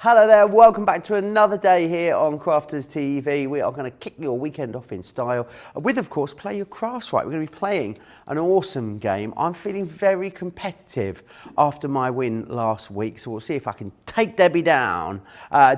Hello there, welcome back to another day here on Crafters TV. We are going to kick your weekend off in style with, of course, Play Your Crafts Right. We're going to be playing an awesome game. I'm feeling very competitive after my win last week, so we'll see if I can take Debbie down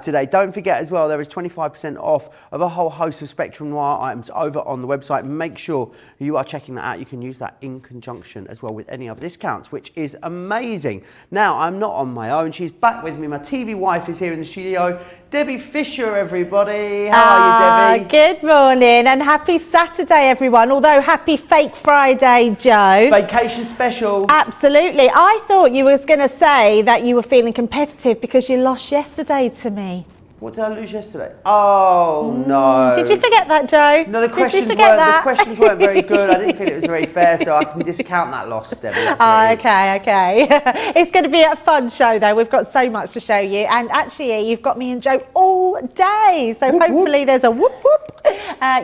today. Don't forget as well, there is 25% off of a whole host of Spectrum Noir items over on the website. Make sure you are checking that out. You can use that in conjunction as well with any other discounts, which is amazing. Now, I'm not on my own. She's back with me. My TV wife is here in the studio. Debbie Fisher, everybody. How are you, Debbie? Good morning and happy Saturday, everyone. Although happy fake Friday, Joe. Vacation special. Absolutely. I thought you was going to say that you were feeling competitive because you lost yesterday to me. What did I lose yesterday? Oh, no. Did you forget that, Joe? No, the questions weren't very good. I didn't feel it was very fair, so I can discount that loss, Debbie. Okay. It's going to be a fun show, though. We've got so much to show you. And actually, you've got me and Joe all day. So whoop, hopefully whoop. There's a whoop, whoop.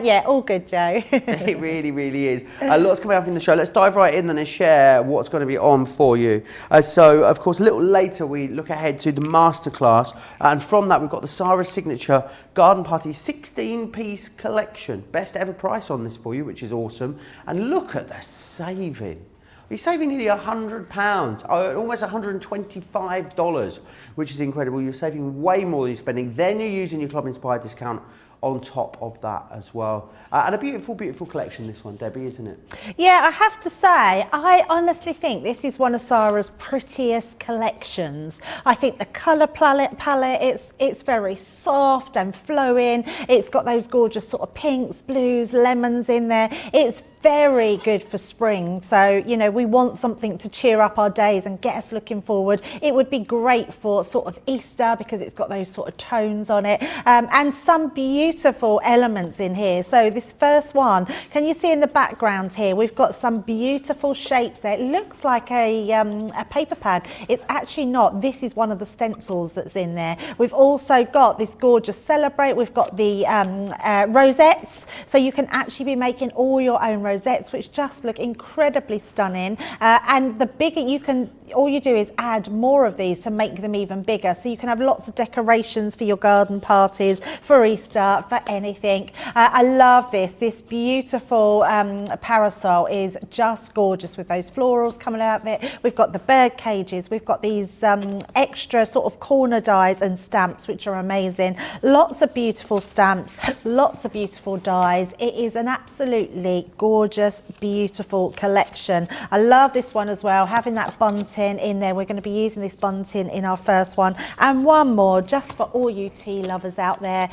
Yeah, all good, Joe. It really, really is. Lots coming up in the show. Let's dive right in then and share what's going to be on for you. So, of course, a little later, we look ahead to the masterclass. And from that, we've got the Sarah Signature Garden Party 16-piece collection. Best ever price on this for you, which is awesome. And look at the saving. You're saving nearly £100, almost $125, which is incredible. You're saving way more than you're spending. Then you're using your Club Inspired discount on top of that as well. And a beautiful, beautiful collection, this one, Debbie, isn't it? Yeah, I have to say, I honestly think this is one of Sarah's prettiest collections. I think the colour palette, it's very soft and flowing. It's got those gorgeous sort of pinks, blues, lemons in there. It's very good for spring. So, you know, we want something to cheer up our days and get us looking forward. It would be great for sort of Easter because it's got those sort of tones on it, and some beautiful elements in here. So this first one, can you see in the background here, we've got some beautiful shapes there. It looks like a paper pad. It's actually not. This is one of the stencils that's in there. We've also got this gorgeous Celebrate. We've got the rosettes. So you can actually be making all your own rosettes, which just look incredibly stunning. And the bigger you can, all you do is add more of these to make them even bigger. So you can have lots of decorations for your garden parties, for Easter, for anything. I love this. This beautiful parasol is just gorgeous with those florals coming out of it. We've got the bird cages. We've got these extra sort of corner dies and stamps, which are amazing. Lots of beautiful stamps, lots of beautiful dies. It is an absolutely gorgeous, beautiful collection. I love this one as well, having that bunting in there. We're going to be using this bunting in our first one, and one more just for all you tea lovers out there,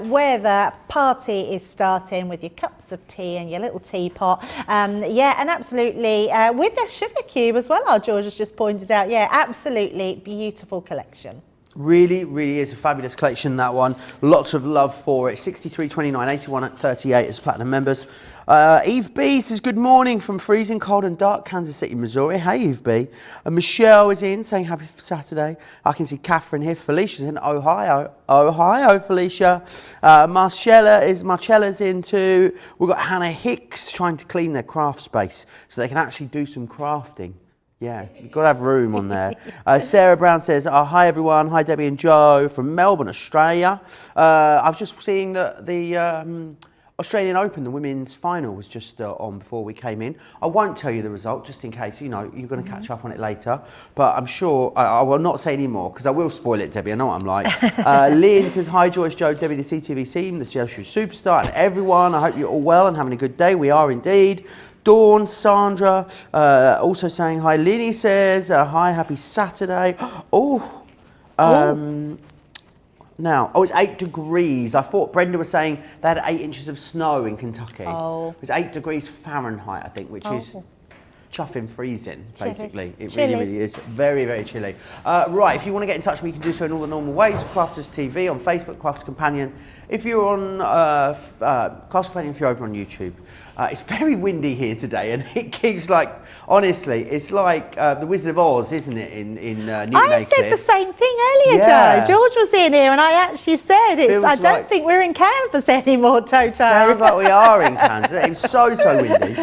where the party is starting with your cups of tea and your little teapot. Yeah, and absolutely with the sugar cube as well, our George has just pointed out. Yeah, absolutely beautiful collection. Really, really is a fabulous collection, that one. Lots of love for it. 63.29, 81 at 38 as platinum members. Eve B says, good morning from freezing cold and dark Kansas City, Missouri. Hey, Eve B. Michelle is in saying happy Saturday. I can see Catherine here. Felicia's in Ohio. Ohio, Felicia. Marcella's in too. We've got Hannah Hicks trying to clean their craft space so they can actually do some crafting. Yeah, you've got to have room on there. Sarah Brown says, hi everyone. Hi Debbie and Joe from Melbourne, Australia. I was just seeing that the Australian Open, the women's final, was just on before we came in. I won't tell you the result, just in case, you know, you're going to catch up on it later. But I'm sure, I will not say any more, because I will spoil it, Debbie. I know what I'm like. Lynn says, hi Joyce, Joe, Debbie, the CTV team, the social superstar, and everyone. I hope you're all well and having a good day. We are indeed. Dawn, Sandra, also saying hi. Linny says, hi, happy Saturday. Now, it's 8 degrees. I thought Brenda was saying they had 8 inches of snow in Kentucky. It was 8 degrees Fahrenheit, I think, which is chuffing freezing, basically. It really, really is. Very, very chilly. Right, if you want to get in touch with me, you can do so in all the normal ways. Crafters TV on Facebook, Crafters Companion. If you're on Crafters Companion, if you're over on YouTube. It's very windy here today, and it keeps like, honestly, it's like the Wizard of Oz, isn't it, in Newton I said the same thing earlier, Joe. George was in here, and I actually said, I don't think we're in Kansas anymore, Toto. Sounds like we are in Kansas. It's so, so windy.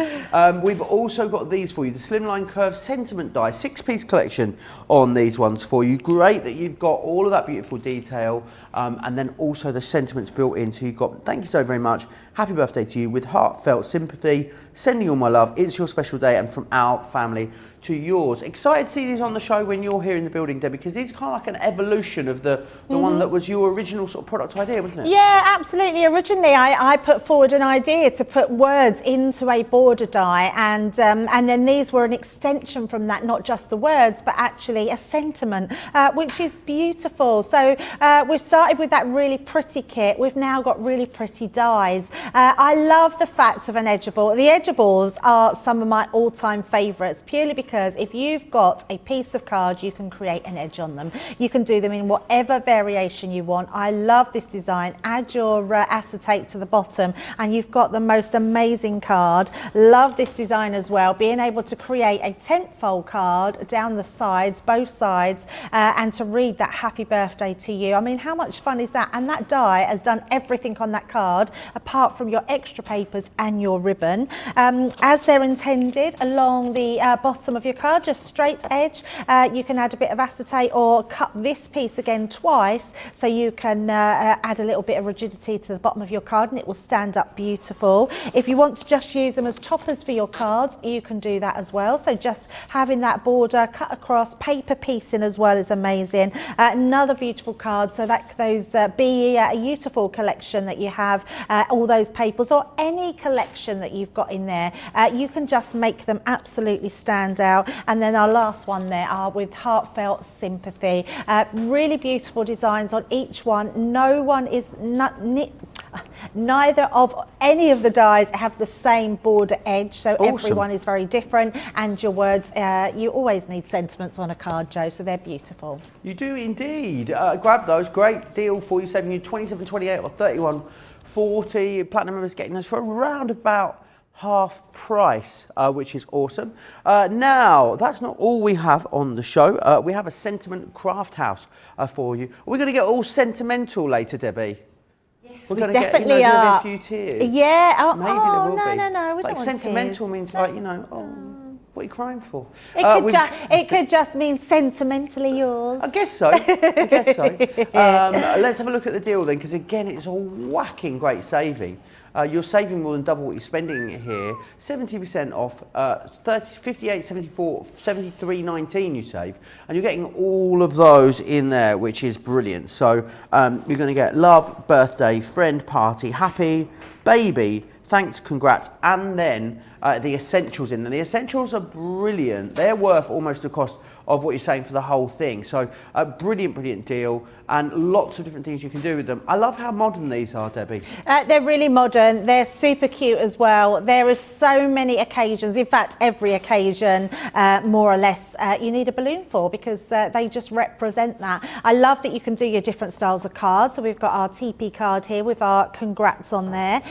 We've also got these for for you. The Slimline Curve Sentiment Die, 6-piece collection on these ones for you. Great that you've got all of that beautiful detail, and then also the sentiments built in. So you've got, thank you so very much, happy birthday to you, with heartfelt sympathy, sending all my love, it's your special day, and from our family to yours. Excited to see these on the show when you're here in the building, Debbie, because these are kind of like an evolution of the one that was your original sort of product idea, wasn't it? Yeah, absolutely. Originally, I put forward an idea to put words into a border die, and then these were an extension from that, not just the words, but actually a sentiment, which is beautiful. So we've started with that really pretty kit. We've now got really pretty dies. I love the fact of an edgeable. The edgeables are some of my all-time favourites, purely because if you've got a piece of card, you can create an edge on them. You can do them in whatever variation you want. I love this design. Add your acetate to the bottom and you've got the most amazing card. Love this design as well, being able to create a tent-fold card down the sides, both sides, and to read that happy birthday to you. I mean, how much fun is that? And that die has done everything on that card apart from your extra papers and your ribbon, as they're intended along the bottom of your card, just straight edge. You can add a bit of acetate or cut this piece again twice, so you can add a little bit of rigidity to the bottom of your card and it will stand up beautiful. If you want to just use them as toppers for your cards, you can do that as well. So just having that border cut across, paper piecing as well is amazing. Another beautiful card, so that those be a beautiful collection that you have, all those papers or any collection that you've got in there, you can just make them absolutely stand out. And then our last one there are with heartfelt sympathy. Really beautiful designs on each one. No one is neither of any of the dies have the same border edge, so awesome. Everyone is very different, and your words, you always need sentiments on a card, Joe, so they're beautiful. You do indeed. Grab those, great deal for you, saving you $27.28 or $31.40. Platinum members getting those for around about half price, which is awesome. Now, that's not all we have on the show. We have a sentiment craft house for you. We're going to get all sentimental later, Debbie. Yes, we're we going definitely to get, are. A few tears. Yeah. Oh, maybe there will be. No. We like don't want sentimental tears. means like, you know, oh, what are you crying for? It could just mean sentimentally yours. I guess so. Let's have a look at the deal then, because again, it's all whacking great saving. You're saving more than double what you're spending here. 70% off, 58.74, 73.19 you save, and you're getting all of those in there, which is brilliant. So you're going to get love, birthday, friend, party, happy, baby, thanks, congrats, and then the essentials in there. The essentials are brilliant. They're worth almost the cost of what you're saying for the whole thing. So a brilliant deal, and lots of different things you can do with them. I love how modern these are, Debbie. They're really modern. They're super cute as well. There are so many occasions, in fact every occasion more or less you need a balloon for, because they just represent that. I love that you can do your different styles of cards. So we've got our TP card here with our congrats on there.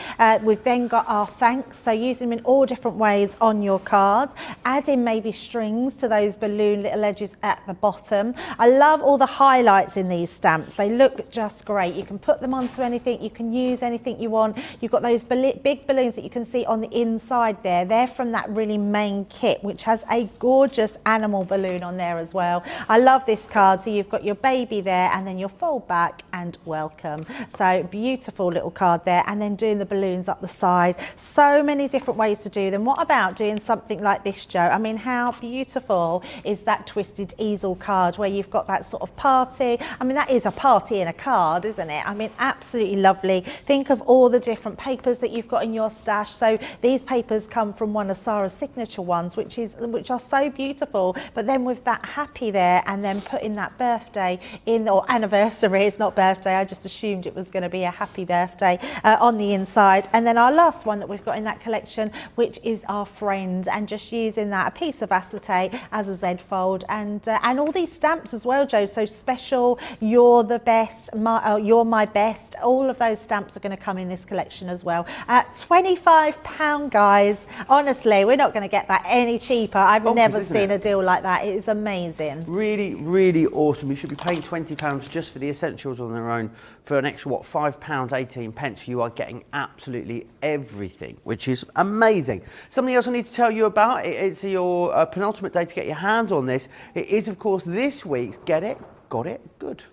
We've then got our thanks, so use them in all different ways on your cards. Add in maybe strings to those balloon little edges at the bottom. I love all the highlights in these stamps. They look just great. You can put them onto anything, you can use anything you want. You've got those big balloons that you can see on the inside there. They're from that really main kit, which has a gorgeous animal balloon on there as well. I love this card. So you've got your baby there, and then your fold back and welcome. So beautiful little card there, and then doing the balloons up the side. So many different ways to do them. What about doing something like this, Joe? I mean, how beautiful is that twisted easel card where you've got that sort of party? I mean, that is a party in a card, isn't it? I mean, absolutely lovely. Think of all the different papers that you've got in your stash. So these papers come from one of Sarah's signature ones, which are so beautiful. But then with that happy there, and then putting that birthday in, or anniversary, it's not birthday, I just assumed it was going to be a happy birthday on the inside. And then our last one that we've got in that collection, which is our friend, and just using that, a piece of acetate as a Z fold, and all these stamps as well, Joe. So special, you're the best, you're my best, all of those stamps are going to come in this collection as well. £25, guys. Honestly, we're not going to get that any cheaper. I've never seen a deal like that. It is amazing. Really awesome. You should be paying £20 just for the essentials on their own. For an extra, what, £5.18. You are getting absolutely everything, which is amazing. Something else I need to tell you about, it's your penultimate day to get your hands on this. It is, of course, this week's Get It, Got It, Good.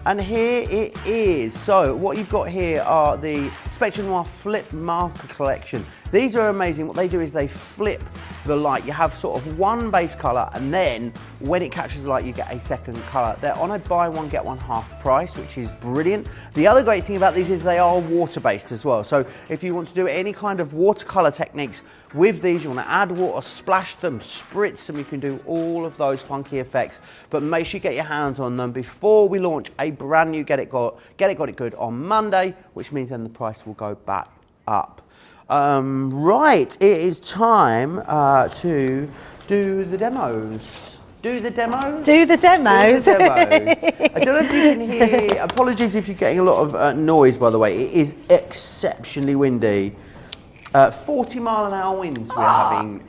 And here it is. So what you've got here are the Spectrum Noir Flip Marker Collection. These are amazing. What they do is they flip the light. You have sort of one base colour, and then when it catches the light, you get a second colour. They're on a buy one, get one half price, which is brilliant. The other great thing about these is they are water-based as well. So if you want to do any kind of watercolour techniques with these, you want to add water, splash them, spritz them, you can do all of those funky effects. But make sure you get your hands on them before we launch a brand new Get It Got It Good on Monday, which means then the price will go back up. Right, it is time to do the demos. Do the demos? Do the demos. Do the demos. I don't know if you can hear, apologies if you're getting a lot of noise, by the way. It is exceptionally windy. 40-mile-an-hour winds we're having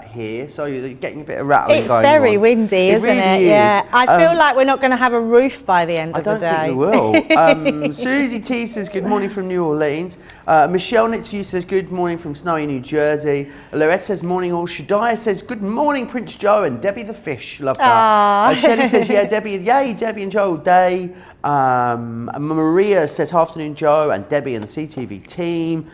here, so you're getting a bit of rattling going on. It's very windy, isn't really it? Is. Yeah. I feel like we're not going to have a roof by the end of the day. I don't think we will. Susie T says, good morning from New Orleans. Michelle Nitsu says, good morning from snowy New Jersey. Lorette says, morning all. Shadiah says, good morning, Prince Joe, and Debbie the Fish. Love that. Shelley says, yeah, Debbie, yay, Debbie and Joe all day. Maria says, afternoon, Joe, and Debbie and the CTV team.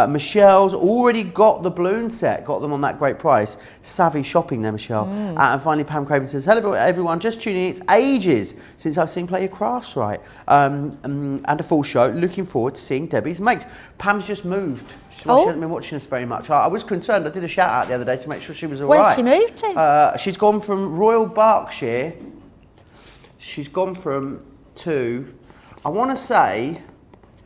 Michelle's already got the balloon set, got them on that great price. Savvy shopping there, Michelle. And finally, Pam Craven says, hello everyone, just tuning in. It's ages since I've seen Play Your Crafts Right. And a full show. Looking forward to seeing Debbie's mates. Pam's just moved. She hasn't been watching us very much. I was concerned. I did a shout out the other day to make sure she was all right. Where's she moved to? She's gone from Royal Berkshire. She's gone to, I want to say,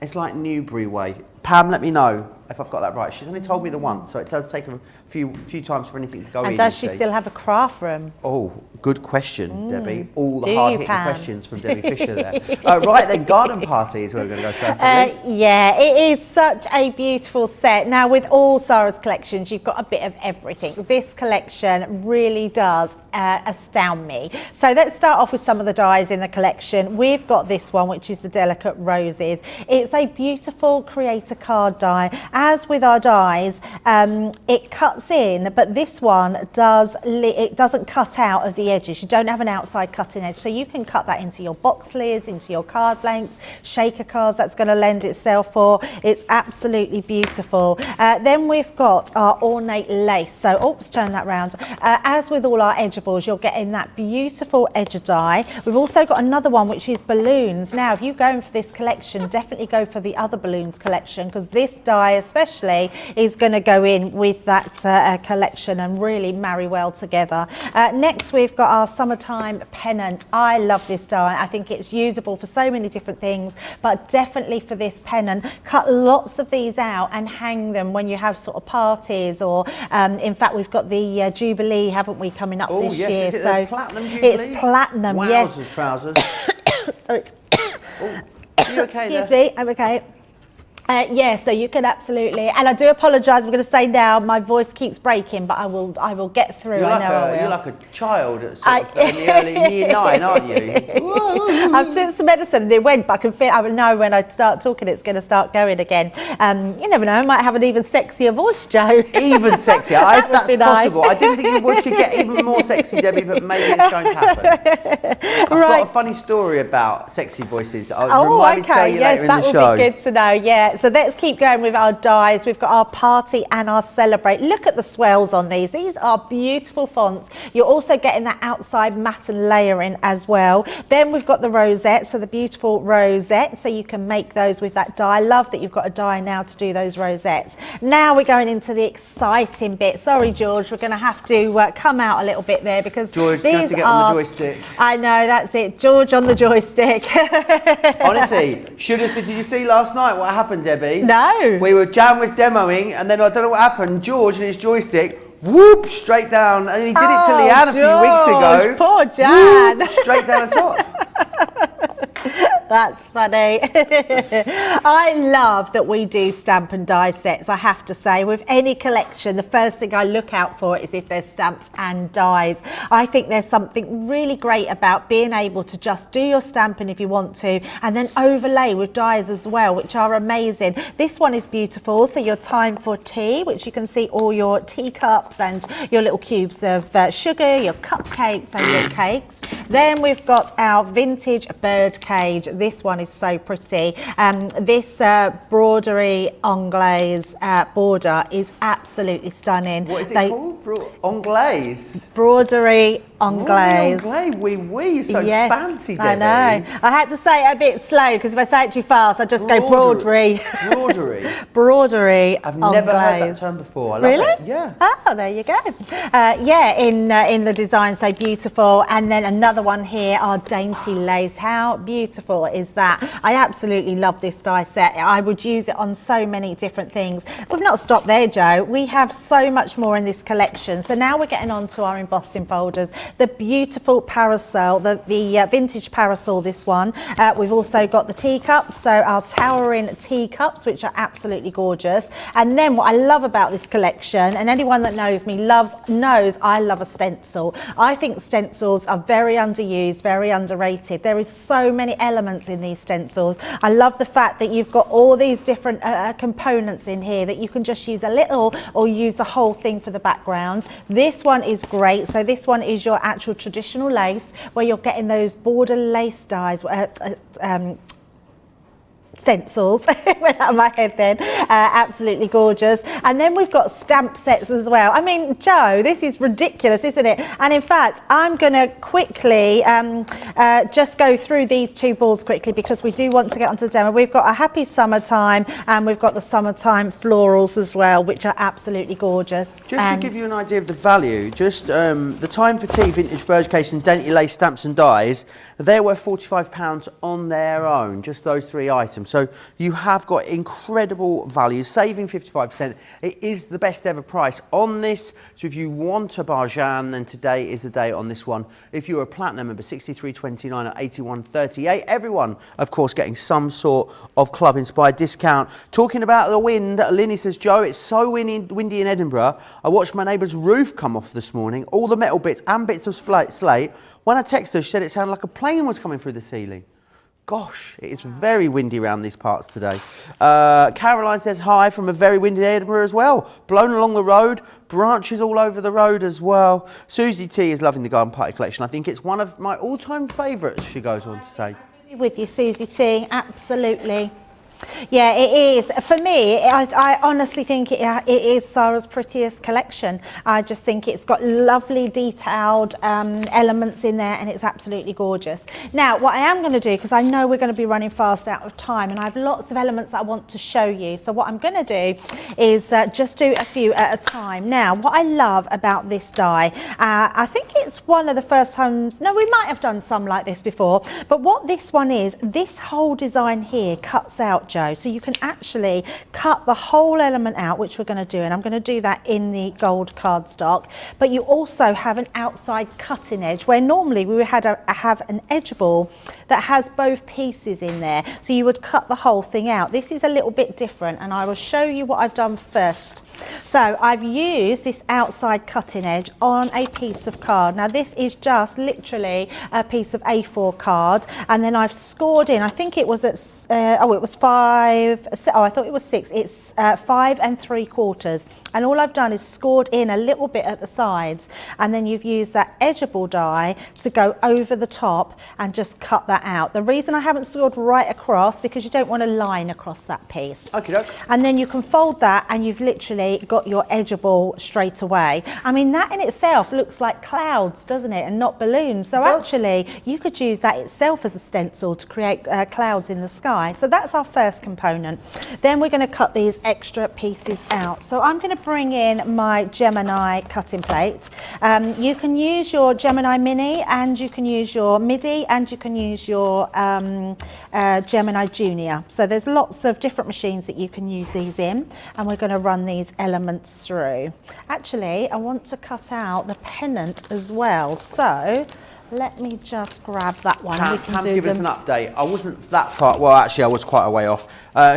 it's like Newbury way. Pam, let me know if I've got that right. She's only told me the once, so it does take a few times for anything to go in. And does she still have a craft room? Oh, good question, Debbie. All the hard-hitting questions from Debbie Fisher there. Right then, garden party is where we're going to go first. Yeah, it is such a beautiful set. Now, with all Sarah's collections, you've got a bit of everything. This collection really does astound me. So let's start off with some of the dies in the collection. We've got this one, which is the Delicate Roses. It's a beautiful creator card die. As with our dies, it cuts in, but this one doesn't cut out of the edges. You don't have an outside cutting edge, so you can cut that into your box lids, into your card blanks, shaker cards. That's going to lend itself for. It's absolutely beautiful. Then we've got our ornate lace. So, oops, turn that round. As with all our edgeables, you're getting that beautiful edge die. We've also got another one, which is balloons. Now, if you're going for this collection, definitely go for the other balloons collection, because this die especially is going to go in with that collection and really marry well together. Next, we've got our summertime pennant. I love this die. I think it's usable for so many different things, but definitely for this pennant. Cut lots of these out and hang them when you have sort of parties, or in fact, we've got the Jubilee, haven't we, coming up this year? Is it so platinum Jubilee? It's platinum, yes. Trousers. Sorry. Are you okay Excuse there? me, I'm okay. Yeah, so you can absolutely, and I do apologise. I'm going to say now, my voice keeps breaking, but I will get through. You're like a child at sort of in the early year 9, aren't you? I've took some medicine and it went, but I will know when I start talking, it's going to start going again. You never know, I might have an even sexier voice, Joe. Even sexier, if that's possible. Nice. I didn't think your voice could get even more sexy, Debbie, but maybe it's going to happen. I've got a funny story about sexy voices. Remind me to tell you later in the show. That would be good to know, yeah. So let's keep going with our dies. We've got our party and our celebrate. Look at the swells on these. These are beautiful fonts. You're also getting that outside matte and layering as well. Then we've got the rosette, so the beautiful rosette. So you can make those with that die. I love that you've got a die now to do those rosettes. Now we're going into the exciting bit. Sorry, George, we're going to have to come out a little bit there, because George, these you have to get on the joystick. I know, that's it. George on the joystick. Honestly, did you see last night what happened, Debbie? No. Jan was demoing, and then I don't know what happened. George and his joystick, whoop, straight down. And he did it to Leanne a few weeks ago. Poor Jan. Whoop, straight down the top. That's funny. I love that we do stamp and die sets, I have to say. With any collection, the first thing I look out for is if there's stamps and dies. I think there's something really great about being able to just do your stamping if you want to, and then overlay with dies as well, which are amazing. This one is beautiful. So your time for tea, which you can see all your teacups and your little cubes of sugar, your cupcakes and your cakes. Then we've got our vintage bird cage. This one is so pretty. This broderie anglaise border is absolutely stunning. What is it called? Anglaise? Broderie anglaise. Anglaise, oui, oui. You're so yes, fancy, I Debbie. know. I had to say it a bit slow because if I say it too fast, I just go broderie. Broderie? Broderie I've never heard that anglaise. term before. I love Really? it. Yeah. Oh, there you go. Yeah, in the design, so beautiful. And then another one here, our dainty lace. How beautiful is that? I absolutely love this die set. I would use it on so many different things. We've not stopped there, Joe. We have so much more in this collection. So now we're getting on to our embossing folders. The beautiful parasol, the vintage parasol, this one. We've also got the teacups, so our towering teacups, which are absolutely gorgeous. And then what I love about this collection, and anyone that knows me knows I love a stencil. I think stencils are very underused, very underrated. There is so many elements in these stencils. I love the fact that you've got all these different components in here that you can just use a little or use the whole thing for the background. This one is great. So this one is your actual traditional lace where you're getting those border lace dies, stencils. Went out of my head then. Absolutely gorgeous. And then we've got stamp sets as well. I mean, Joe, this is ridiculous, isn't it? And in fact, I'm going to quickly just go through these two balls quickly because we do want to get onto the demo. We've got a Happy Summertime and we've got the Summertime Florals as well, which are absolutely gorgeous. Just to give you an idea of the value, just the Time for Tea vintage bird case and dainty lace stamps and dies, they're worth £45 on their own, just those three items. So you have got incredible value, saving 55%. It is the best ever price on this. So if you want a Barjan, then today is the day on this one. If you're a platinum member, 63.29 or 81.38. Everyone, of course, getting some sort of club inspired discount. Talking about the wind, Linny says, Joe, it's so windy in Edinburgh. I watched my neighbour's roof come off this morning, all the metal bits and bits of slate. When I texted her, she said it sounded like a plane was coming through the ceiling. Gosh, it is very windy around these parts today. Caroline says hi from a very windy Edinburgh as well. Blown along the road, branches all over the road as well. Susie T is loving the Garden Party collection. I think it's one of my all-time favourites, she goes on to say. With you, Susie T, absolutely. Yeah, it is. For me, I honestly think it is Zara's prettiest collection. I just think it's got lovely detailed elements in there and it's absolutely gorgeous. Now, what I am going to do, because I know we're going to be running fast out of time and I have lots of elements that I want to show you. So what I'm going to do is just do a few at a time. Now, what I love about this die, I think it's one of the first times, no, we might have done some like this before, but what this one is, this whole design here cuts out, Joe. So you can actually cut the whole element out, which we're going to do, and I'm going to do that in the gold cardstock. But you also have an outside cutting edge, where normally we would have an edge ball that has both pieces in there. So you would cut the whole thing out. This is a little bit different, and I will show you what I've done first. So I've used this outside cutting edge on a piece of card. Now this is just literally a piece of A4 card, and then I've scored in, I think it was at, it was 5, I thought it was 6, it's 5 3/4. And all I've done is scored in a little bit at the sides, and then you've used that edgeable die to go over the top and just cut that out. The reason I haven't scored right across, because you don't want a line across that piece. Okay. And then you can fold that and you've literally got your edgeable straight away. I mean, that in itself looks like clouds, doesn't it? And not balloons. So actually, you could use that itself as a stencil to create clouds in the sky. So that's our first component. Then we're going to cut these extra pieces out. So I'm going to bring in my Gemini cutting plate. You can use your Gemini Mini, and you can use your MIDI, and you can use your Gemini Junior. So there's lots of different machines that you can use these in, and we're going to run these elements through. Actually, I want to cut out the pennant as well. So let me just grab that one. We can Pam's do giving us them. an update. I wasn't that far. Well, actually, I was quite a way off.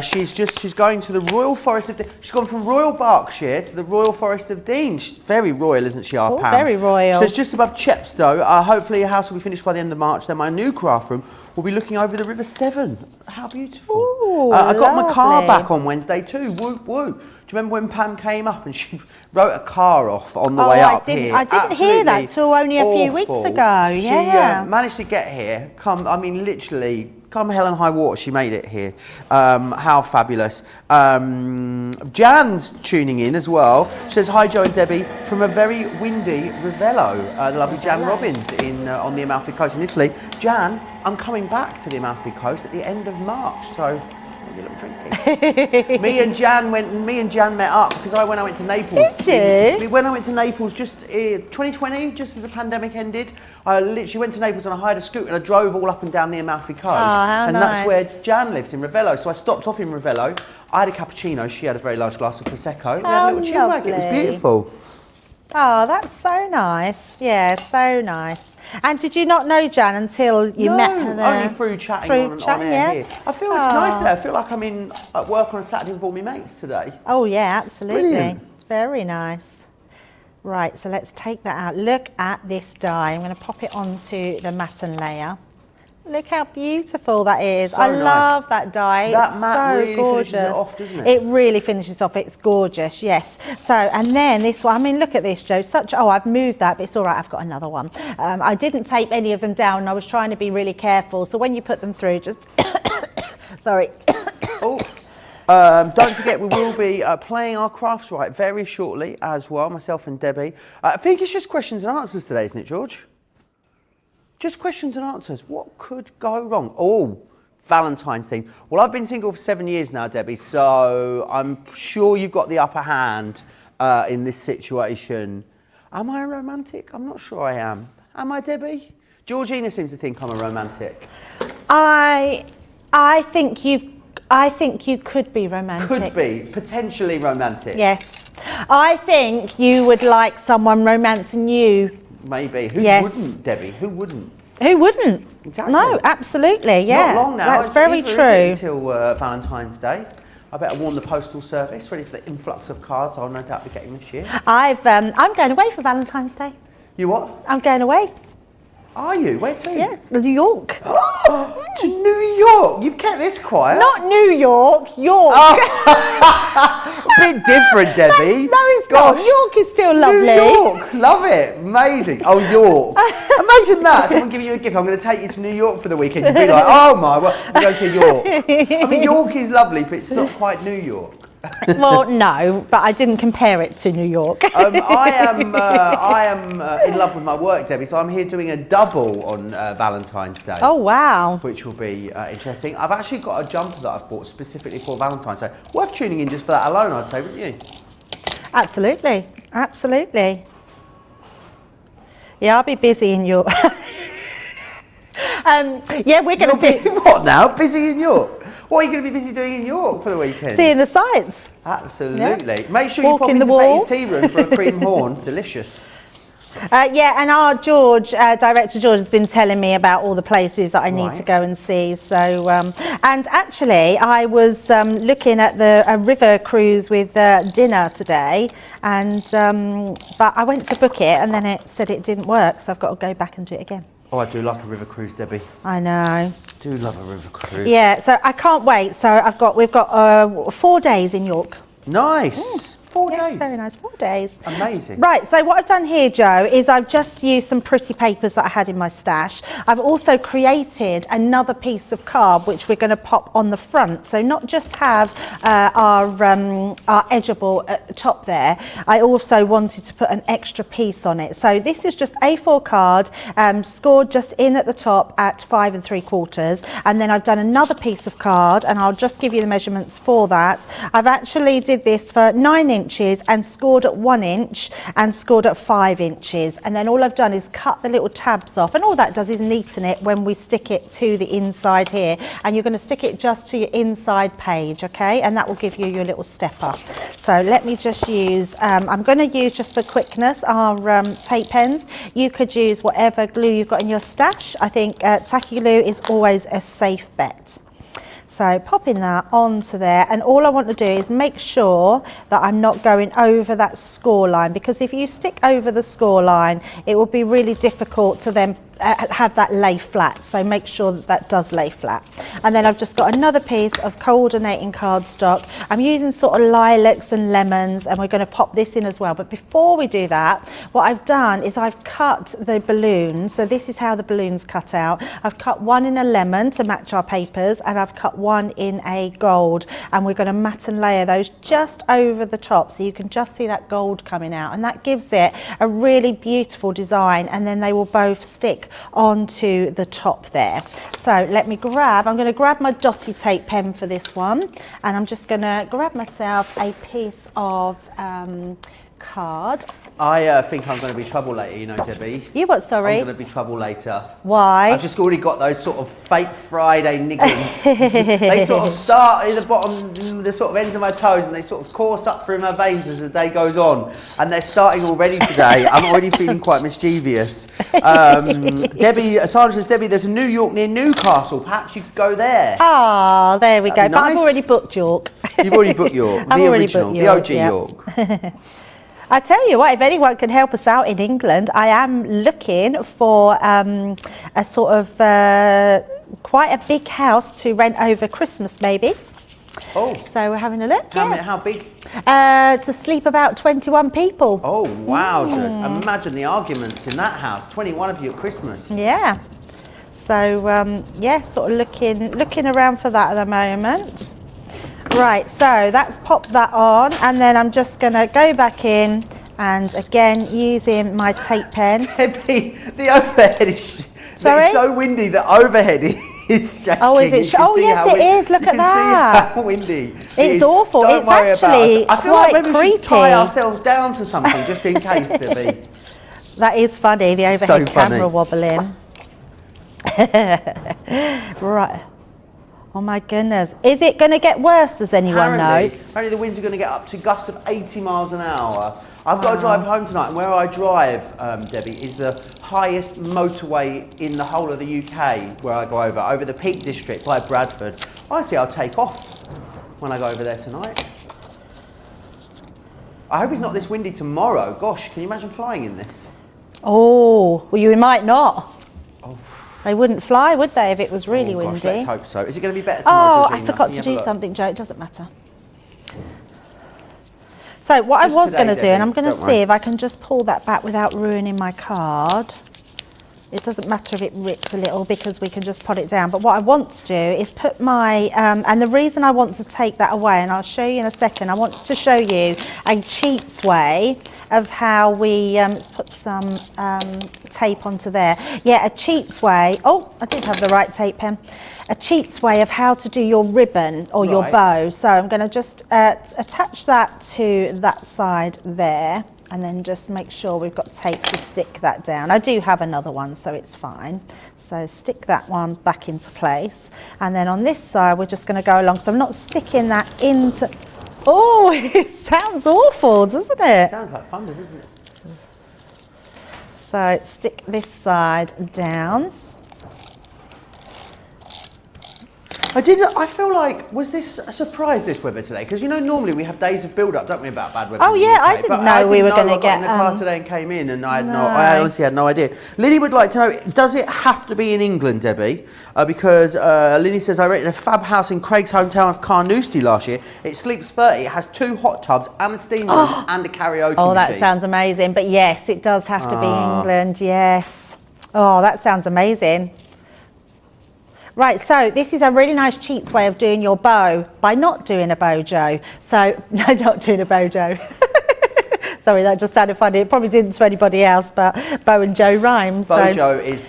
She's going to the Royal Forest of Dean. She's gone from Royal Berkshire to the Royal Forest of Dean. She's very royal, isn't she, our Oh, Pam? very royal. So it's just above Chepstow. Hopefully, your house will be finished by the end of March. Then my new craft room will be looking over the River Severn. How beautiful! Ooh, I got my car lovely. back on Wednesday too. Whoop whoop. Do you remember when Pam came up and she wrote a car off on the way up here? I didn't hear that Absolutely till only a few weeks awful. ago. She Yeah. managed to get here. Literally, come hell and high water, she made it here. How fabulous. Jan's tuning in as well. She says, hi, Joe and Debbie, from a very windy Ravello. The lovely Jan Robbins on the Amalfi Coast in Italy. Jan, I'm coming back to the Amalfi Coast at the end of March, so maybe a little drinking. me and Jan met up because when I went to Naples. Did you? When I went to Naples, just 2020, just as the pandemic ended, I literally went to Naples and I hired a scooter and I drove all up and down the Amalfi Coast. how and that's nice. where Jan lives, in Ravello. So I stopped off in Ravello. I had a cappuccino. She had a very large glass of Prosecco. We had a How little chin wag. It was lovely. beautiful. Oh, that's so nice. Yeah, so nice. And did you not know Jan until you met her there? Only through chatting Through on chatting, air yeah? here. I feel it's nice there. I feel like I'm at work on a Saturday with all my mates today. Oh, yeah, absolutely. brilliant. Very nice. Right, so let's take that out. Look at this die. I'm going to pop it onto the matten layer. Look how beautiful that is. So I nice. love that die. That It's mat so really gorgeous. finishes it off, doesn't it? It really finishes off. It's gorgeous, yes. So, and then this one, look at this, Joe. I've moved that, but it's all right. I've got another one. I didn't tape any of them down. And I was trying to be really careful. So when you put them through, just, sorry. Oh. Don't forget, we will be playing our crafts right very shortly as well, myself and Debbie. I think it's just questions and answers today, isn't it, George? Just questions and answers. What could go wrong? Oh, Valentine's theme. Well, I've been single for 7 years now, Debbie, so I'm sure you've got the upper hand in this situation. Am I a romantic? I'm not sure I am. Am I, Debbie? Georgina seems to think I'm a romantic. I think you could be romantic. Could be. Potentially romantic. Yes. I think you would like someone romancing you. Maybe. Who Yes. wouldn't, Debbie? Who wouldn't? Who wouldn't? Exactly. No, absolutely, yeah. Not long now. That's very Either, is it, true. until Valentine's Day. I better warn the postal service, ready for the influx of cards I'll no doubt be getting this year. I'm going away for Valentine's Day. You what? I'm going away. Are you? Where to? Yeah, New York. To New York? You've kept this quiet? Not New York, York. A bit different, Debbie. No, it's not. York is still lovely. New York, love it, amazing. Oh, York. Imagine that, someone giving you a gift. I'm going to take you to New York for the weekend. You'd be like, oh my, well, we go to York. York is lovely, but it's not quite New York. Well, no, but I didn't compare it to New York. I am in love with my work, Debbie, so I'm here doing a double on Valentine's Day. Oh, wow. Which will be interesting. I've actually got a jumper that I've bought specifically for Valentine's Day. Worth tuning in just for that alone, I'd say, wouldn't you? Absolutely, absolutely. Yeah, I'll be busy in York. Yeah, we're going to see. What now? Busy in York? What are you going to be busy doing in York for the weekend? Seeing the sights. Absolutely. Yeah. Make sure you Walk pop in into the wall. Betty's tea room for a cream horn. Delicious. Yeah, and our George, Director George, has been telling me about all the places that I need Right. to go and see. So, and actually, I was looking at the river cruise with dinner today, and but I went to book it, and then it said it didn't work, so I've got to go back and do it again. Oh, I do like a river cruise, Debbie. I know. Do love a river cruise. Yeah, so I can't wait. So we've got 4 days in York. Nice. 4 Yes, days. very nice. 4 days. Amazing. Right, so what I've done here, Joe, is I've just used some pretty papers that I had in my stash. I've also created another piece of card which we're going to pop on the front. So not just have our edgeable at the top there, I also wanted to put an extra piece on it. So this is just A4 card, scored just in at the top at 5 3/4. And then I've done another piece of card, and I'll just give you the measurements for that. I've actually did this for 9" inches and scored at 1 inch and scored at 5 inches. And then all I've done is cut the little tabs off, and all that does is neaten it when we stick it to the inside here. And you're going to stick it just to your inside page, okay? And that will give you your little stepper. So let me just use, I'm going to use, just for quickness, our tape pens. You could use whatever glue you've got in your stash. I think tacky glue is always a safe bet. So popping that onto there, and all I want to do is make sure that I'm not going over that score line, because if you stick over the score line, it will be really difficult to then have that lay flat. So make sure that that does lay flat. And then I've just got another piece of coordinating cardstock. I'm using sort of lilacs and lemons, and we're going to pop this in as well. But before we do that, what I've done is I've cut the balloons. So this is how the balloons cut out. I've cut one in a lemon to match our papers, and I've cut one in a gold, and we're going to mat and layer those just over the top, so you can just see that gold coming out, and that gives it a really beautiful design. And then they will both stick onto the top there. So let me grab, I'm going to grab my dotty tape pen for this one, and I'm just going to grab myself a piece of card. I think I'm going to be trouble later, you know, Debbie. You what, sorry? I'm going to be trouble later. Why? I've just already got those sort of fake Friday niggles. They sort of start at the bottom, the sort of ends of my toes, and they sort of course up through my veins as the day goes on. And they're starting already today. I'm already feeling quite mischievous. Debbie, Sandra says, Debbie, there's a New York near Newcastle. Perhaps you could go there. Ah, there we go. That'd be But I've nice. already booked York. You've already booked York, I've the already original, booked the OG yeah. York. I tell you what, if anyone can help us out in England, I am looking for a sort of quite a big house to rent over Christmas, maybe. Oh, So we're having a look. how big? To sleep about 21 people. Oh, wow. Imagine the arguments in that house. 21 of you at Christmas. Yeah. So yeah, sort of looking around for that at the moment. Right, so that's popped that on, and then I'm just going to go back in, and again using my tape pen. Debbie, the overhead is Sorry? it's so windy. The overhead is shaking. Oh, is it? You can Oh, see yes, how it is. Look you at can that. See how windy. It It's is. awful. Don't It's worry actually about it. I feel like quite maybe we should tie creepy. ourselves down to something just in case, Debbie. That is funny, the overhead So funny. camera wobbling. Right. Oh my goodness. Is it going to get worse, does anyone know? Apparently the winds are going to get up to gusts of 80 miles an hour. I've got to drive home tonight, and where I drive, Debbie, is the highest motorway in the whole of the UK, where I go over the Peak District by Bradford. Honestly, I'll take off when I go over there tonight. I hope it's not this windy tomorrow. Gosh, can you imagine flying in this? Oh, well, you might not. They wouldn't fly, would they, if it was really Oh, gosh, windy? let's hope so. Is it going to be better tomorrow, Oh, I Georgina? forgot Can to you have do a look? something, Joe. It doesn't matter. So what I Just was going to today, do, and I'm Debbie, going to don't see worry. if I can just pull that back without ruining my card. It doesn't matter if it rips a little, because we can just put it down. But what I want to do is put my, and the reason I want to take that away, and I'll show you in a second, I want to show you a cheats way of how we put some tape onto there. Yeah, a cheats way. Oh, I did have the right tape pen. A cheats way of how to do your ribbon or your Right. bow. So I'm going to just attach that to that side there, and then just make sure we've got tape to stick that down. I do have another one, so it's fine. So stick that one back into place. And then on this side, we're just going to go along. So I'm not sticking that into... Oh, it sounds awful, doesn't it? Sounds like fun, doesn't it? So stick this side down. I feel like, was this a surprise, this weather today? Because, you know, normally we have days of build-up, don't we, about bad weather. Oh, in the yeah, UK, I didn't but know we were gonna I got get, in the car today and came in, and I No. honestly had no idea. Lily would like to know, does it have to be in England, Debbie? Because Lily says, I rented a fab house in Craig's hometown of Carnoustie last year. It sleeps 30, it has 2 hot tubs and a steam room and a karaoke Oh, that machine. sounds amazing. But yes, it does have to be England, yes. Oh, that sounds amazing. Right, so this is a really nice cheats way of doing your bow by not doing a bow, Joe. So, no, not doing a bow, Joe. Sorry, that just sounded funny. It probably didn't to anybody else, but Bow and Joe rhymes. So. Bojo is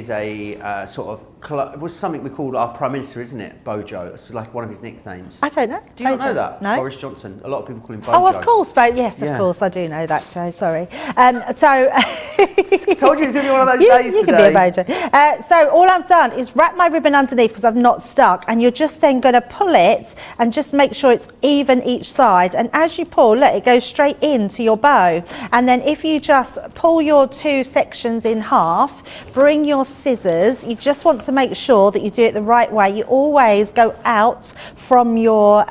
a sort of it was something we called our Prime Minister, isn't it? Bojo. It's like one of his nicknames. I don't know. Do you not know Bojo? that? No. Boris Johnson. A lot of people call him Bojo. Oh, of course, but yes, Yeah. of course, I do know that, Joe. Sorry. Told you it's going to be one of those days you today. can be a Bojo. So all I've done is wrap my ribbon underneath because I've not stuck, and you're just then going to pull it and just make sure it's even each side. And as you pull, look, it goes straight into your bow. And then if you just pull your two sections in half, bring your scissors. You just want to make sure that you do it the right way. You always go out from your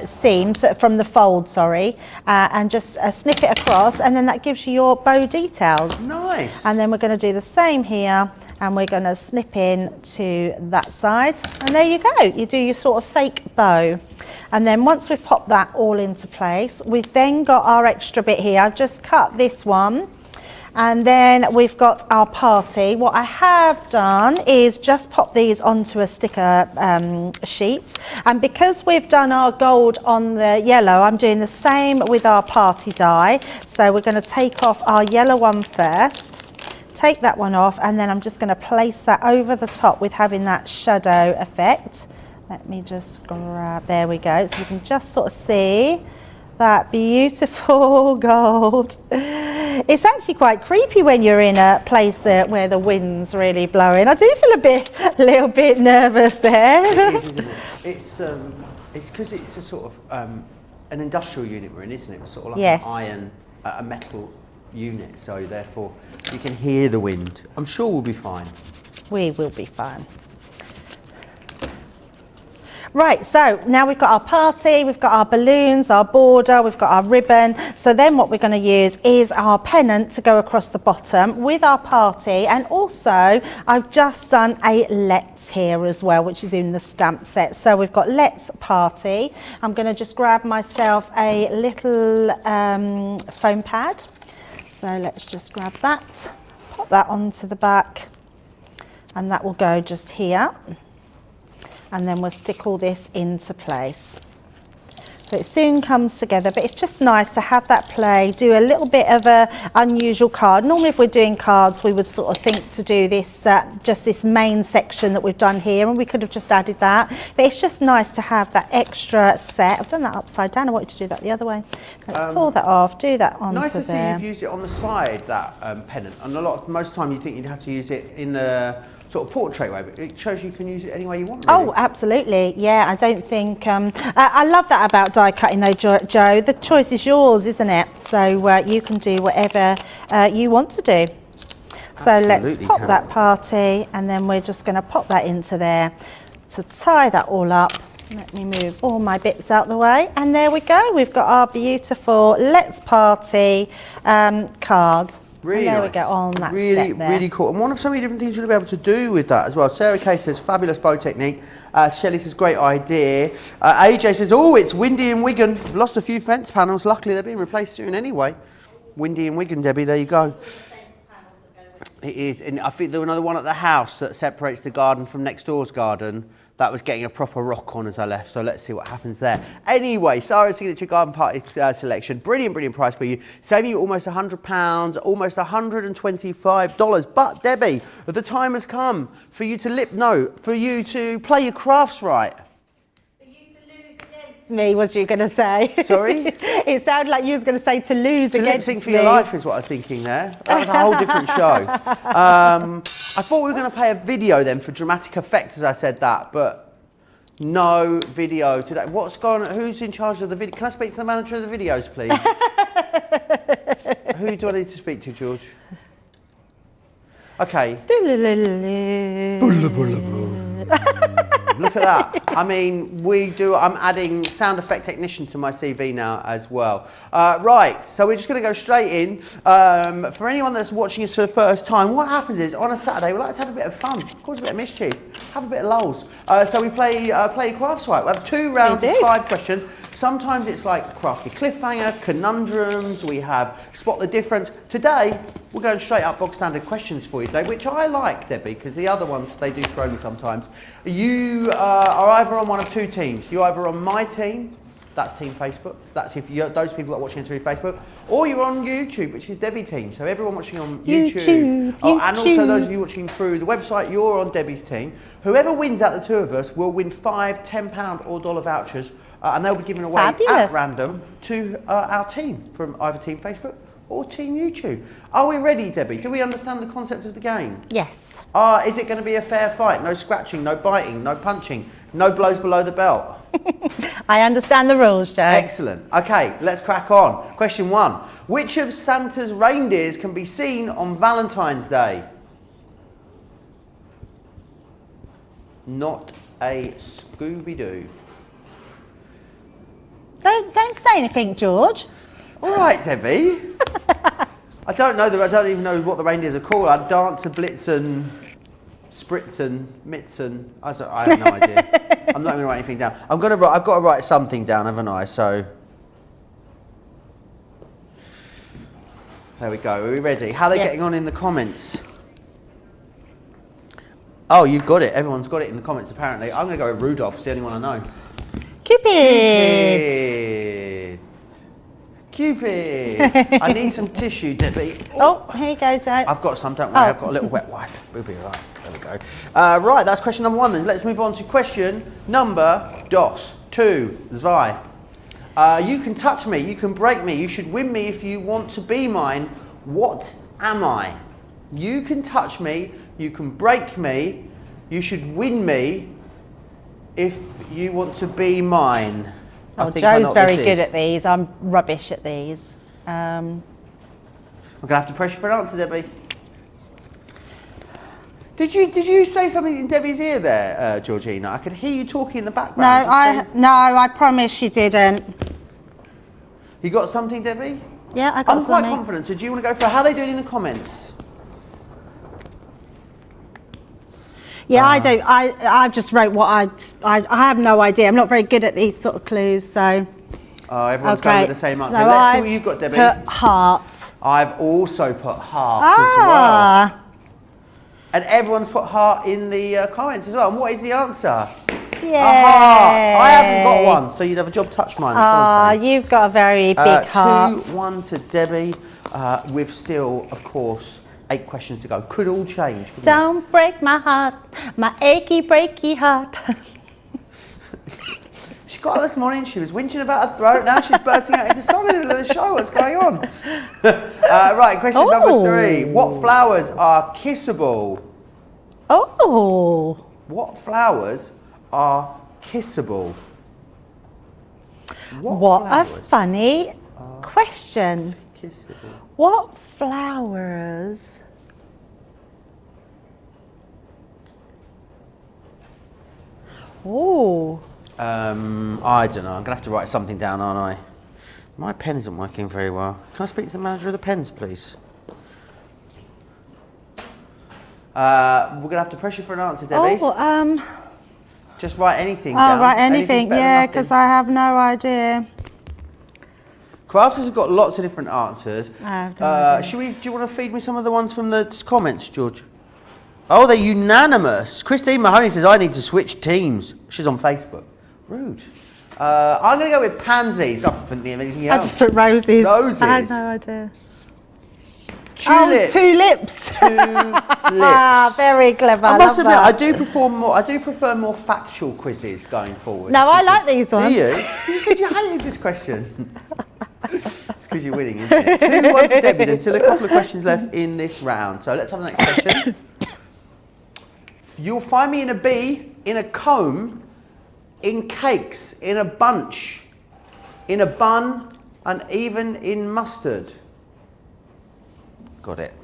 seams, from the fold, sorry, and just snip it across, and then that gives you your bow details. Nice. And then we're going to do the same here, and we're going to snip in to that side, and there you go. You do your sort of fake bow. And then once we've popped that all into place, we've then got our extra bit here. I've just cut this one. And then we've got our party. What I have done is just pop these onto a sticker sheet. And because we've done our gold on the yellow, I'm doing the same with our party die. So we're going to take off our yellow one first, take that one off, and then I'm just going to place that over the top with having that shadow effect. Let me just grab, there we go. So you can just sort of see that beautiful gold. It's actually quite creepy when you're in a place where the wind's really blowing. I do feel a little bit nervous there. It is, isn't it? It's because it's a sort of an industrial unit we're in, isn't it? It's sort of like Yes. an iron, a metal unit. So therefore, you can hear the wind. I'm sure we'll be fine. We will be fine. Right, so now we've got our party, we've got our balloons, our border, we've got our ribbon. So then what we're going to use is our pennant to go across the bottom with our party. And also, I've just done a Let's here as well, which is in the stamp set. So we've got Let's Party. I'm going to just grab myself a little foam pad. So let's just grab that, pop that onto the back, and that will go just here. And then we'll stick all this into place. So it soon comes together, but it's just nice to have that play, do a little bit of a unusual card. Normally if we're doing cards, we would sort of think to do this, just this main section that we've done here, and we could have just added that. But it's just nice to have that extra set. I've done that upside down, I wanted to do that the other way. Let's pull that off, do that onto there. Nice to see you've used it on the side, that pennant. And most time you think you'd have to use it in the sort of portrait way, but it shows you can use it any way you want, really. Oh, absolutely. Yeah, I don't think... I love that about die cutting though, Joe. The choice is yours, isn't it? So you can do whatever you want to do. So Absolutely, let's pop Carol. that party, and then we're just going to pop that into there to tie that all up. Let me move all my bits out the way, and there we go. We've got our beautiful Let's Party card. Really and there nice. we go on that really, step there. really cool. And one of so many different things you'll be able to do with that as well. Sarah Kay says, fabulous bow technique. Shelley says, great idea. AJ says, oh, it's windy in Wigan. I've lost a few fence panels. Luckily, they're being replaced soon anyway. Windy in Wigan, Debbie, there you go. It is. And I think there was another one at the house that separates the garden from next door's garden. That was getting a proper rock on as I left, so let's see what happens there. Anyway, Sarah's Signature Garden Party selection. Brilliant, brilliant price for you. Saving you almost £100, almost $125. But, Debbie, the time has come for you to play your crafts right. Me, what you going to say? Sorry? It sounded like you was going to say to lose To lip against sync for me. your life is what I was thinking there. That was a whole different show. I thought we were going to play a video then for dramatic effect as I said that, but no video today. What's going on? Who's in charge of the video? Can I speak to the manager of the videos, please? Who do I need to speak to, George? Okay. Look at that. I mean, I'm adding sound effect technician to my CV now as well. Right, so we're just going to go straight in. For anyone that's watching us for the first time, what happens is on a Saturday, we like to have a bit of fun, cause a bit of mischief, have a bit of lulls. So we play crafts right. We have 2 rounds of 5 questions. Sometimes it's like crafty cliffhanger, conundrums, we have spot the difference. Today, we're going straight up bog standard questions for you today, which I like, Debbie, because the other ones, they do throw me sometimes. You are either on one of 2 teams. You're either on my team That's Team Facebook. That's if you're those people that are watching through Facebook. Or you're on YouTube, which is Debbie Team. So everyone watching on YouTube. And also those of you watching through the website, you're on Debbie's team. Whoever wins out of the two of us will win £5, £10 or dollar vouchers. And they'll be given away at random to our team from either Team Facebook or Team YouTube. Are we ready, Debbie? Do we understand the concept of the game? Yes. Is it going to be a fair fight? No scratching, no biting, no punching, no blows below the belt? I understand the rules, Joe. Excellent. Okay, let's crack on. Question 1. Which of Santa's reindeers can be seen on Valentine's Day? Not a Scooby-Doo. Don't say anything, George. All right, Debbie. I don't even know what the reindeers are called. Dancer, Blitzen, Spritzen, Mitzen. I have no idea. I'm not going to write anything down. I've got to write something down, haven't I? So there we go. Are we ready? How are they getting on in the comments? Oh, you've got it. Everyone's got it in the comments, apparently. I'm going to go with Rudolph. It's the only one I know. Cupid. Cupid. I need some tissue, Debbie. Oh, here you go, Joe. I've got some, don't worry. I've got a little wet wipe. We'll be all right. There we go. Right, that's question number 1 then. Let's move on to question number 2. Zwei. You can touch me, you can break me, you should win me if you want to be mine. What am I? You can touch me, you can break me, you should win me if you want to be mine. Oh, Joe's very good at these. I'm rubbish at these. I'm going to have to press you for an answer, Debbie. Did you say something in Debbie's ear there, Georgina? I could hear you talking in the background. No, I promise you didn't. You got something, Debbie? Yeah, I got I'm quite confident. So do you want to go for how are they doing in the comments? Yeah, I do. I just wrote what I have no idea. I'm not very good at these sort of clues, so. Oh, everyone's going with the same answer. So Let's see what you've got, Debbie. Put heart. I've also put heart as well. And everyone's put heart in the comments as well. And what is the answer? Yeah. A heart. I haven't got one, so you'd have a job touch mine. You've got a very big heart. 2-1 to Debbie, with still, of course, 8 questions to go. Could all change. Don't break my heart, my achy breaky heart. She got up this morning, she was whinging about her throat, now she's bursting out into song in the middle of the show. What's going on? Right, question number 3. What flowers are kissable? Oh. What flowers are kissable? What a funny question. Kissable. What flowers? Oh. I don't know. I'm going to have to write something down, aren't I? My pen isn't working very well. Can I speak to the manager of the pens, please? We're going to have to press you for an answer, Debbie. Just write anything down. I'll write anything, yeah, because I have no idea. Crafters have got lots of different answers. I have no idea. Do you want to feed me some of the ones from the comments, George? Oh, they're unanimous. Christine Mahoney says, I need to switch teams. She's on Facebook. Rude. I'm going to go with pansies. I couldn't think of anything else. I just put roses. Roses. I had no idea. Tulips. Oh, tulips. Tulips. Very clever. I must admit, I do prefer more factual quizzes going forward. No, I like these ones. Do you? You said you hated this question. It's because you're winning, isn't it? 2-1 to Debbie, then still a couple of questions left in this round. So let's have the next question. You'll find me in a bee, in a comb, in cakes, in a bunch, in a bun, and even in mustard. Got it.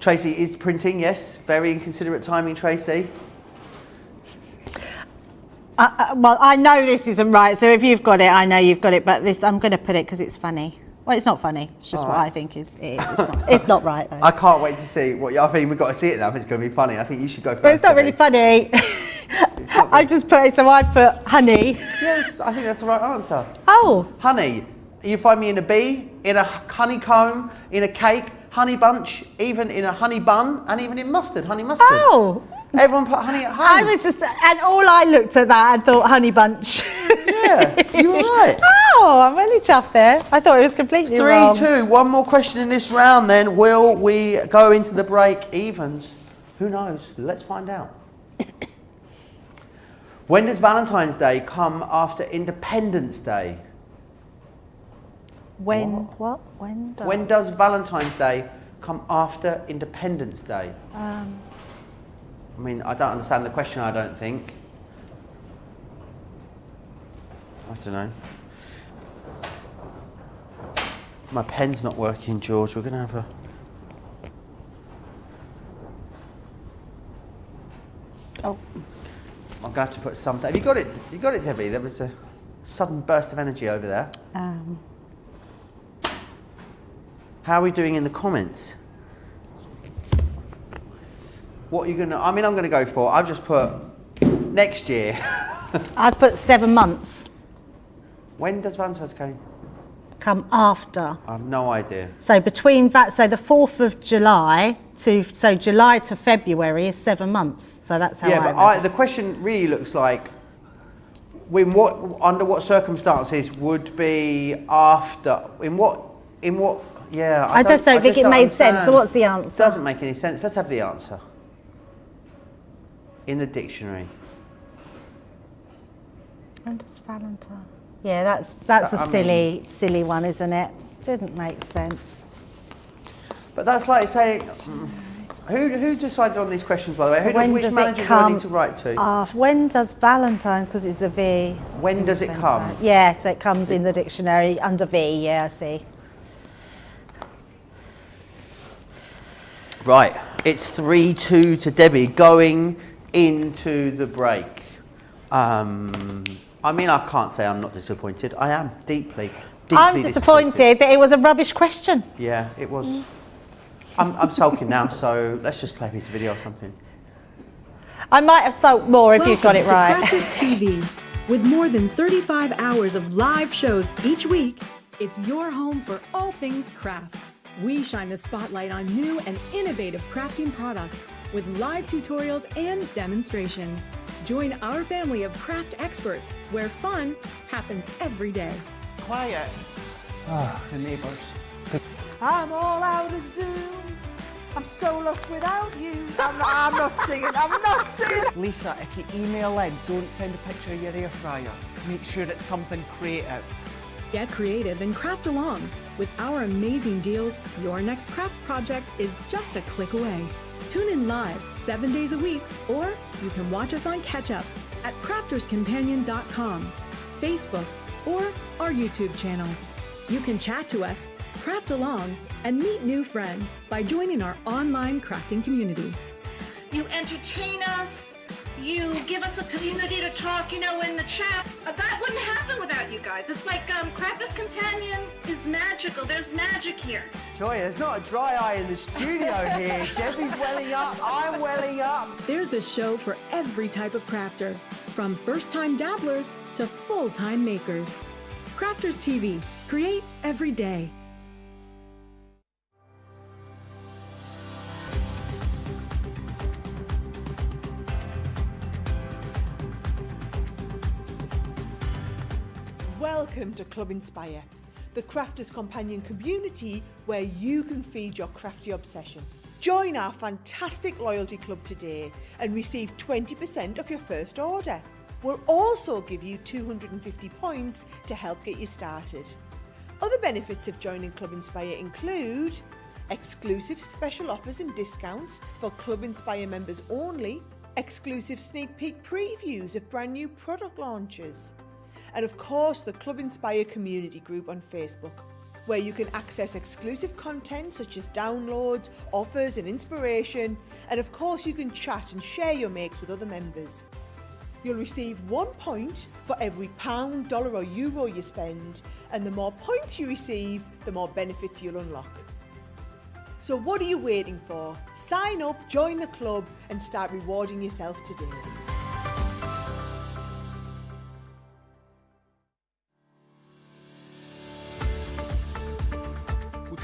Tracy is printing, yes. Very inconsiderate timing, Tracy. Well, I know this isn't right, so if you've got it, I know you've got it, but this I'm going to put it because it's funny. Well, it's not funny. It's just what I think is. It's not right, though. I can't wait to see what. I think we've got to see it now. If it's going to be funny, I think you should go first. But it's not really funny. I just put it, so I put honey. Yes, I think that's the right answer. Oh. Honey. You find me in a bee, in a honeycomb, in a cake, Honey bunch, even in a honey bun, and even in mustard, honey mustard. Oh, Everyone put honey at home. I was just, and all I looked at that and thought honey bunch. Yeah, you were right. Oh, I'm really chuffed there. I thought it was completely 3-2. One more question in this round then. Will we go into the break evens? Who knows? Let's find out. When does Valentine's Day come after Independence Day? When does Valentine's Day come after Independence Day? I mean, I don't understand the question, I don't think. I don't know. My pen's not working, George. We're going to have a... Oh. I'm going to have to put something... Have you got it? You got it, Debbie? There was a sudden burst of energy over there. How are we doing in the comments? What are you going to... I mean, I'm going to go for... I've just put next year. I put 7 months. When does Valentine's Day Come after. I have no idea. So between that, so the 4th of July so July to February is 7 months. So that's how Yeah, I but the question really looks like under what circumstances would be after, yeah. I just don't think it made sense. So what's the answer? It doesn't make any sense. Let's have the answer. In the dictionary. When does Valentine? Yeah, that's a silly one, isn't it? Didn't make sense. But that's like saying, who decided on these questions, by the way? Which manager do I need to write to? When does Valentine's, because it's a V. When does it come? Yeah, so it comes in the dictionary under V, yeah, I see. Right, it's 3-2 to Debbie going into the break. I mean, I can't say I'm not disappointed. I am deeply I'm disappointed that it was a rubbish question. Yeah, it was. I'm sulking now, so let's just play a piece of video or something. I might have sulked more if you'd got it right. Crafters TV. With more than 35 hours of live shows each week, it's your home for all things craft. We shine the spotlight on new and innovative crafting products with live tutorials and demonstrations. Join our family of craft experts where fun happens every day. Quiet. The neighbours. I'm all out of Zoom. I'm so lost without you. I'm not singing. Lisa, if you email in, don't send a picture of your air fryer. Make sure it's something creative. Get creative and craft along. With our amazing deals, your next craft project is just a click away. Tune in live 7 days a week, or you can watch us on Catch Up at crafterscompanion.com, Facebook, or our YouTube channels. You can chat to us, craft along, and meet new friends by joining our online crafting community. You entertain us. You give us a community to talk, in the chat. That wouldn't happen without you guys. It's like Crafters Companion is magical. There's magic here. Joy, there's not a dry eye in the studio here. Debbie's welling up. I'm welling up. There's a show for every type of crafter, from first-time dabblers to full-time makers. Crafters TV. Create every day. Welcome to Club Inspire, the Crafters Companion community where you can feed your crafty obsession. Join our fantastic loyalty club today and receive 20% of your first order. We'll also give you 250 points to help get you started. Other benefits of joining Club Inspire include exclusive special offers and discounts for Club Inspire members only, exclusive sneak peek previews of brand new product launches, and of course the Club Inspire community group on Facebook, where you can access exclusive content such as downloads, offers and inspiration, and of course you can chat and share your makes with other members. You'll receive 1 point for every £, dollar or euro you spend, and the more points you receive, the more benefits you'll unlock. So what are you waiting for? Sign up, join the club and start rewarding yourself today.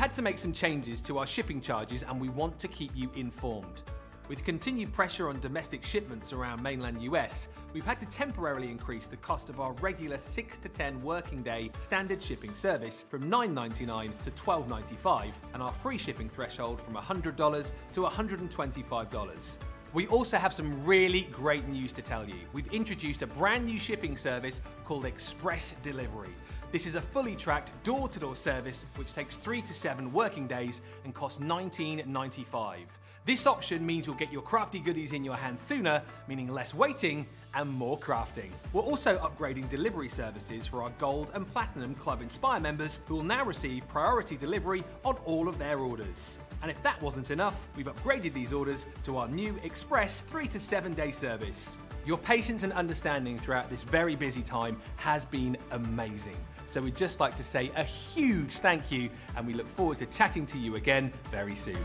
had to make some changes to our shipping charges and we want to keep you informed. With continued pressure on domestic shipments around mainland US, we've had to temporarily increase the cost of our regular 6 to 10 working day standard shipping service from $9.99 to $12.95 and our free shipping threshold from $100 to $125. We also have some really great news to tell you. We've introduced a brand new shipping service called Express Delivery. This is a fully tracked door-to-door service which takes 3 to 7 working days and costs $19.95. This option means you'll get your crafty goodies in your hands sooner, meaning less waiting and more crafting. We're also upgrading delivery services for our Gold and Platinum Club Inspire members who will now receive priority delivery on all of their orders. And if that wasn't enough, we've upgraded these orders to our new Express 3 to 7 day service. Your patience and understanding throughout this very busy time has been amazing. So we'd just like to say a huge thank you, and we look forward to chatting to you again very soon.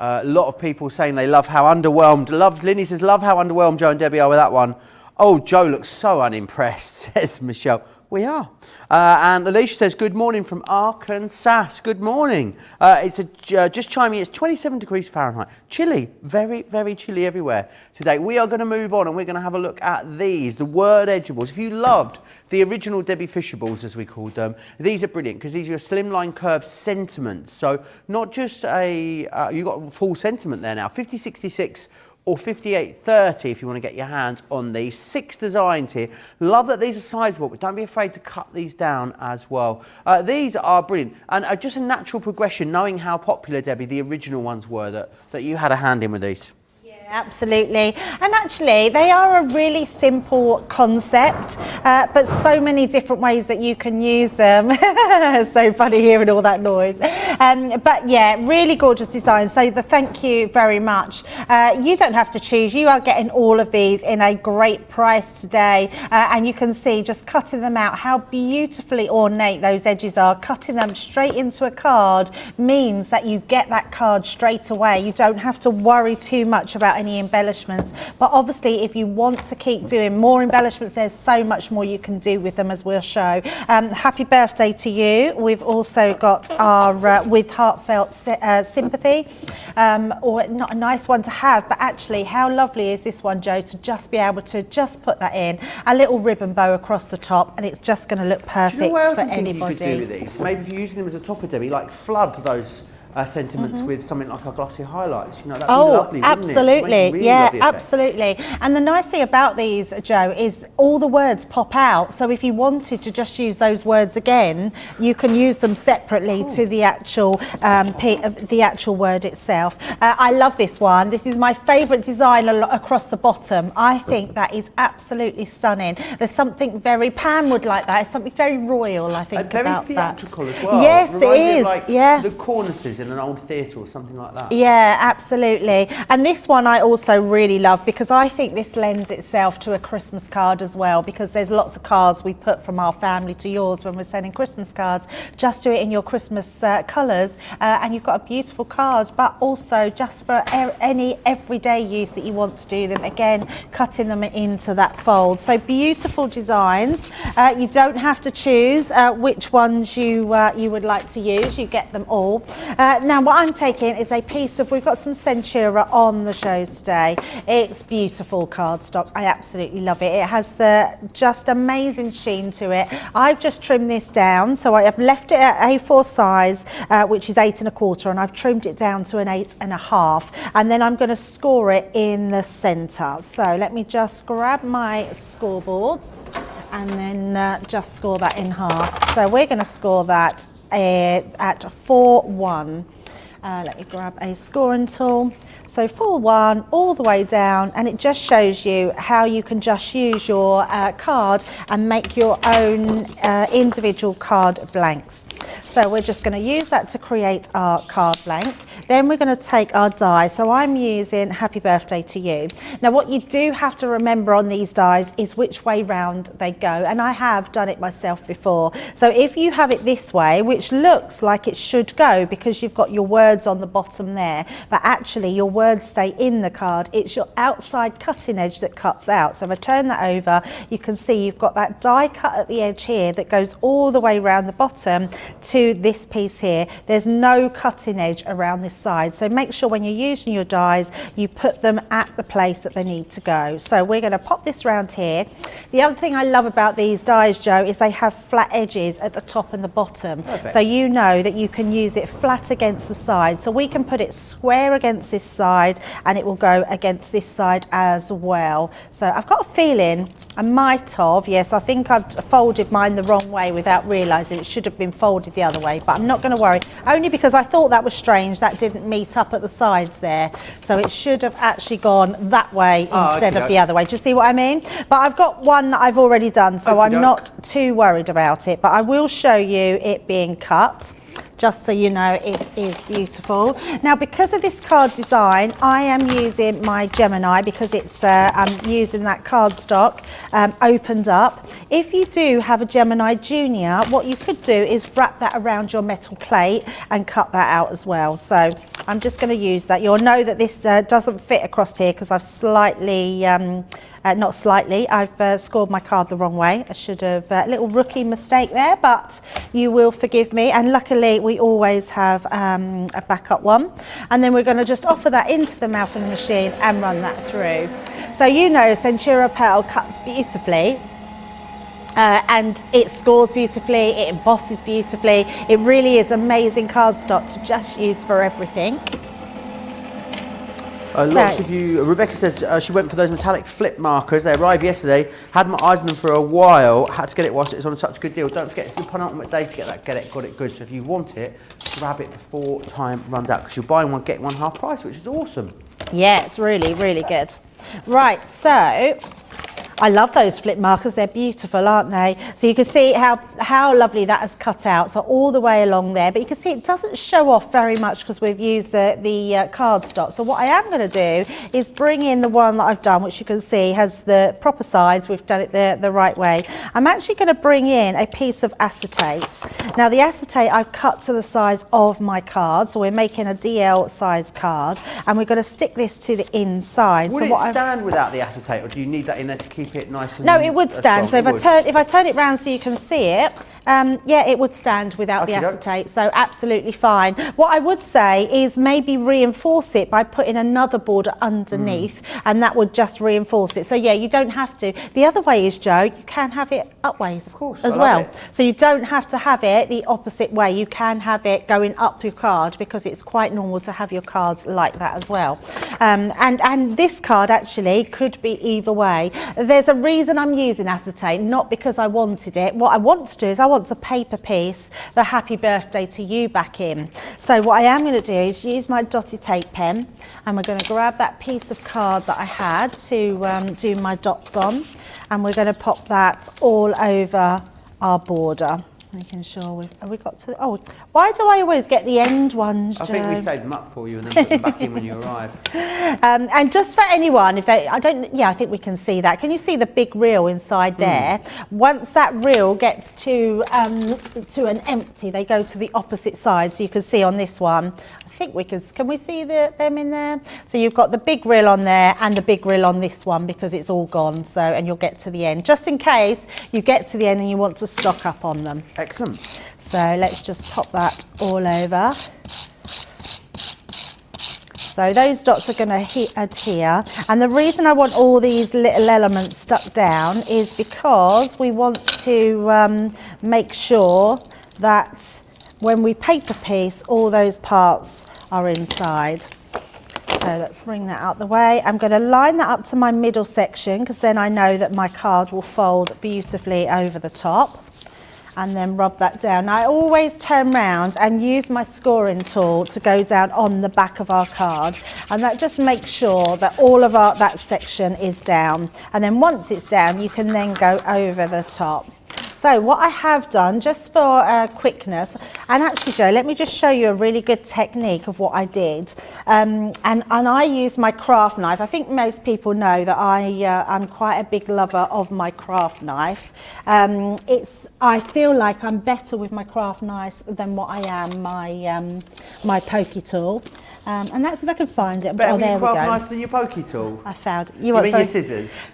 A lot of people saying they love how underwhelmed. Linny says, love how underwhelmed Joe and Debbie are with that one. Oh, Joe looks so unimpressed, says Michelle. We are. And Alicia says, good morning from Arkansas. Good morning. Just chiming, it's 27 degrees Fahrenheit. Chilly, very, very chilly everywhere today. We are going to move on and we're going to have a look at these, the word edgeables. If you loved the original Debbie Fisher balls, as we called them, these are brilliant because these are slimline curved sentiments. So not just you've got a full sentiment there now, 5066 or 5830 if you want to get your hands on these. 6 designs here. Love that these are sizable, but don't be afraid to cut these down as well. These are brilliant and just a natural progression, knowing how popular, Debbie, the original ones were, that you had a hand in with these. Absolutely, and actually they are a really simple concept, but so many different ways that you can use them. So funny hearing all that noise. But yeah, really gorgeous design. So thank you very much. You don't have to choose. You are getting all of these in a great price today, and you can see just cutting them out how beautifully ornate those edges are. Cutting them straight into a card means that you get that card straight away. You don't have to worry too much about any embellishments, but obviously if you want to keep doing more embellishments, there's so much more you can do with them, as we'll show. Happy birthday to you. We've also got our with heartfelt sympathy, or not a nice one to have, but actually how lovely is this one, Joe, to just be able to just put that in, a little ribbon bow across the top, and it's just going to look perfect. Do you know what else for I'm thinking anybody. you could do with these? Maybe if you're using them as a topper, Debbie, like flood those sentiments with something like our glossy highlights. You know, that'd be lovely, wouldn't it? Absolutely. Really Yeah, lovely effect. absolutely. And the nice thing about these, Joe, is all the words pop out. So if you wanted to just use those words again, you can use them separately to the actual word itself. I love this one. This is my favourite design across the bottom. I think that is absolutely stunning. There's something very Pam would like that. It's something very royal, I think, very about that. theatrical as well. Yes, it Reminds me of, is. like, Yeah. the cornices in an old theatre or something like that. Yeah, absolutely. And this one I also really love because I think this lends itself to a Christmas card as well, because there's lots of cards we put from our family to yours when we're sending Christmas cards. Just do it in your Christmas colours and you've got a beautiful card, but also just for any everyday use that you want to do them, again, cutting them into that fold. So beautiful designs. You don't have to choose which ones you would like to use. You get them all. Now what I'm taking is a piece of, we've got some Centura on the shows today. It's beautiful cardstock. I absolutely love it. It has the just amazing sheen to it. I've just trimmed this down, so I have left it at A4 size, which is 8 1/4, and I've trimmed it down to an 8 1/2, and then I'm going to score it in the centre. So let me just grab my scoreboard and then just score that in half. So we're going to score that at 4-1. Let me grab a scoring tool. So 4-1 all the way down, and it just shows you how you can just use your card and make your own individual card blanks. So we're just going to use that to create our card blank. Then we're going to take our die. So I'm using Happy Birthday to You. Now what you do have to remember on these dies is which way round they go. And I have done it myself before. So if you have it this way, which looks like it should go because you've got your words on the bottom there, but actually your words words stay in the card. It's your outside cutting edge that cuts out. So if I turn that over, you can see you've got that die cut at the edge here that goes all the way around the bottom to this piece here. There's no cutting edge around this side. So make sure when you're using your dies, you put them at the place that they need to go. So we're going to pop this round here. The other thing I love about these dies, Joe, is they have flat edges at the top and the bottom. Perfect. So you know that you can use it flat against the side. So we can put it square against this side and it will go against this side as well. So I've got a feeling I might have, yes, I think I've folded mine the wrong way without realising it should have been folded the other way, but I'm not going to worry, only because I thought that was strange, that didn't meet up at the sides there. So it should have actually gone that way instead of the other way. Do you see what I mean? But I've got one that I've already done, so I'm not too worried about it, but I will show you it being cut, just so you know it is beautiful. Now, because of this card design, I am using my Gemini because it's I'm using that cardstock opened up. If you do have a Gemini Junior, what you could do is wrap that around your metal plate and cut that out as well. So I'm just going to use that. You'll know that this doesn't fit across here because I've slightly not slightly, I've scored my card the wrong way. I should have, a little rookie mistake there, but you will forgive me. And luckily we always have a backup one. And then we're going to just offer that into the mouth of the machine and run that through. So you know Centura Pearl cuts beautifully. And it scores beautifully, it embosses beautifully. It really is amazing cardstock to just use for everything. Lots of you, Rebecca says she went for those metallic flip markers. They arrived yesterday, had my eyes on them for a while, had to get it whilst it was on such a good deal. Don't forget, it's the penultimate day to get that, got it good. So if you want it, grab it before time runs out, because you're buying one, get one half price, which is awesome. Yeah, it's really, really good. Right, so I love those flip markers, they're beautiful, aren't they? So you can see how lovely that has cut out, so all the way along there, but you can see it doesn't show off very much because we've used the cardstock. So what I am going to do is bring in the one that I've done, which you can see has the proper sides, we've done it the right way. I'm actually going to bring in a piece of acetate. Now the acetate I've cut to the size of my card, so we're making a DL size card, and we're going to stick this to the inside. Would so it stand without the acetate, or do you need that in there to keep it nice and No, it would stand. So strong? if I turn it round so you can see it, yeah, it would stand without the acetate. So absolutely fine. What I would say is maybe reinforce it by putting another border underneath, and that would just reinforce it. So yeah, you don't have to. The other way is, Joe, you can have it upways as well. So you don't have to have it the opposite way. You can have it going up your card, because it's quite normal to have your cards like that as well. And this card actually could be either way. There's a reason I'm using acetate, not because I wanted it. What I want to do is I want to paper piece the happy birthday to you back in. So what I am going to do is use my dotted tape pen, and we're going to grab that piece of card that I had to do my dots on, and we're going to pop that all over our border. Making sure have we got to, oh, why do I always get the end ones, Joe? I think we saved them up for you and then put them back in when you arrive. And just for anyone, if they, I think we can see that. Can you see the big reel inside there? Once that reel gets to an empty, they go to the opposite side. So you can see on this one, I think we can we see them in there? So you've got the big reel on there and the big reel on this one, because it's all gone. So, and you'll get to the end, just in case you get to the end and you want to stock up on them. Excellent. So let's just pop that all over. So those dots are going to adhere, and the reason I want all these little elements stuck down is because we want to make sure that when we paper piece, all those parts are inside. So let's bring that out the way. I'm going to line that up to my middle section, because then I know that my card will fold beautifully over the top, and then rub that down. Now, I always turn round and use my scoring tool to go down on the back of our card, and that just makes sure that all of that section is down, and then once it's down you can then go over the top. So what I have done, just for quickness, and actually, Joe, let me just show you a really good technique of what I did. And I used my craft knife. I think most people know that I'm quite a big lover of my craft knife. I feel like I'm better with my craft knife than what I am my pokey tool. And that's if I can find it. Better Oh, with there your we craft go. knife than your pokey tool. I found it. You want mean some- your scissors?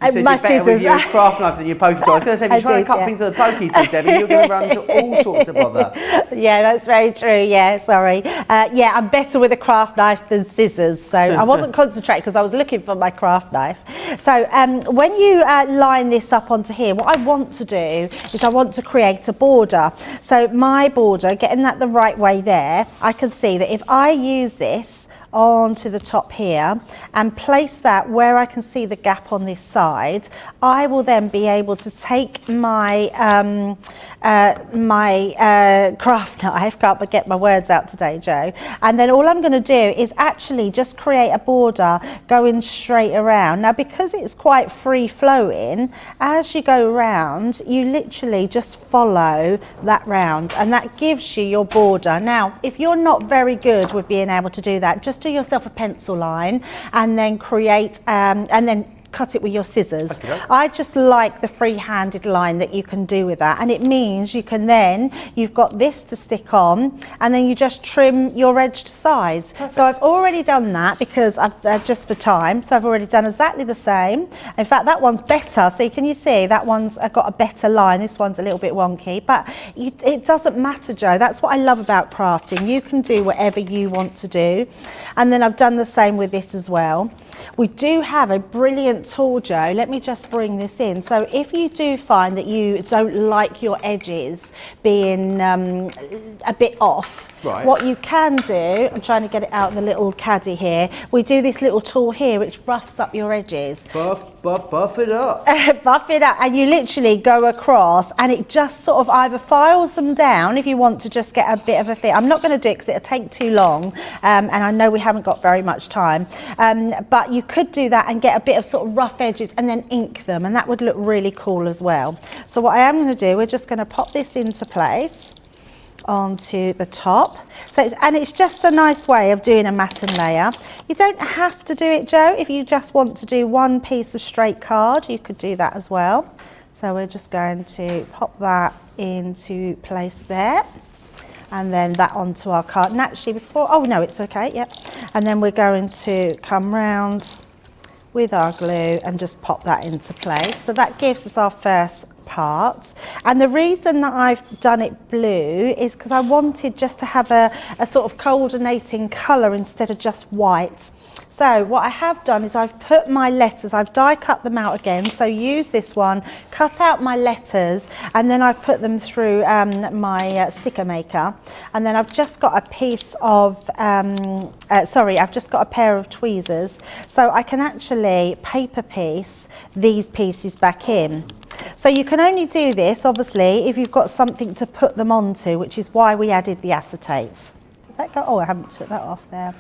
You said my you're better with scissors. your craft knife than your pokey tool. I was going to say, if I you're trying did, to cut yeah. things with a pokey tool, Debbie, you're going to run into all sorts of bother. Yeah, that's very true. Yeah, sorry. Yeah, I'm better with a craft knife than scissors. So I wasn't concentrating because I was looking for my craft knife. So when you line this up onto here, what I want to do is I want to create a border. So my border, getting that the right way there, I can see that if I use this onto the top here and place that where I can see the gap on this side, I will then be able to take my craft knife, can't get my words out today, Joe, and then all I'm going to do is actually just create a border going straight around. Now because it's quite free flowing, as you go around you literally just follow that round and that gives you your border. Now if you're not very good with being able to do that, just do yourself a pencil line and then create and then cut it with your scissors. Okay. I just like the free-handed line that you can do with that, and it means you can then, you've got this to stick on and then you just trim your edge to size. Perfect. So I've already done that because I've just for time, so I've already done exactly the same. In fact that one's better, so can you see that one's got a better line, this one's a little bit wonky, but it doesn't matter, Joe. That's what I love about crafting. You can do whatever you want to do. And then I've done the same with this as well. We do have a brilliant tool, Joe. Let me just bring this in. So if you do find that you don't like your edges being a bit off, right, what you can do, I'm trying to get it out of the little caddy here, we do this little tool here which roughs up your edges. Buff it up. Buff it up, and you literally go across and it just sort of either files them down if you want to just get a bit of a fit. I'm not going to do it because it'll take too long, and I know we haven't got very much time, but you could do that and get a bit of sort of rough edges and then ink them, and that would look really cool as well. So what I am going to do, we're just going to pop this into place onto the top. So it's just a nice way of doing a matten layer. You don't have to do it, Joe. If you just want to do one piece of straight card, you could do that as well. So we're just going to pop that into place there, and then that onto our card. And actually before, oh no, it's okay, yep. And then we're going to come round with our glue and just pop that into place. So that gives us our first part. And the reason that I've done it blue is because I wanted just to have a sort of coordinating colour instead of just white. So what I have done is I've put my letters, I've die cut them out again, so use this one, cut out my letters, and then I've put them through my sticker maker, and then I've just got a piece of, I've just got a pair of tweezers, so I can actually paper piece these pieces back in. So you can only do this, obviously, if you've got something to put them onto, which is why we added the acetate. Did that go? Oh, I haven't took that off there.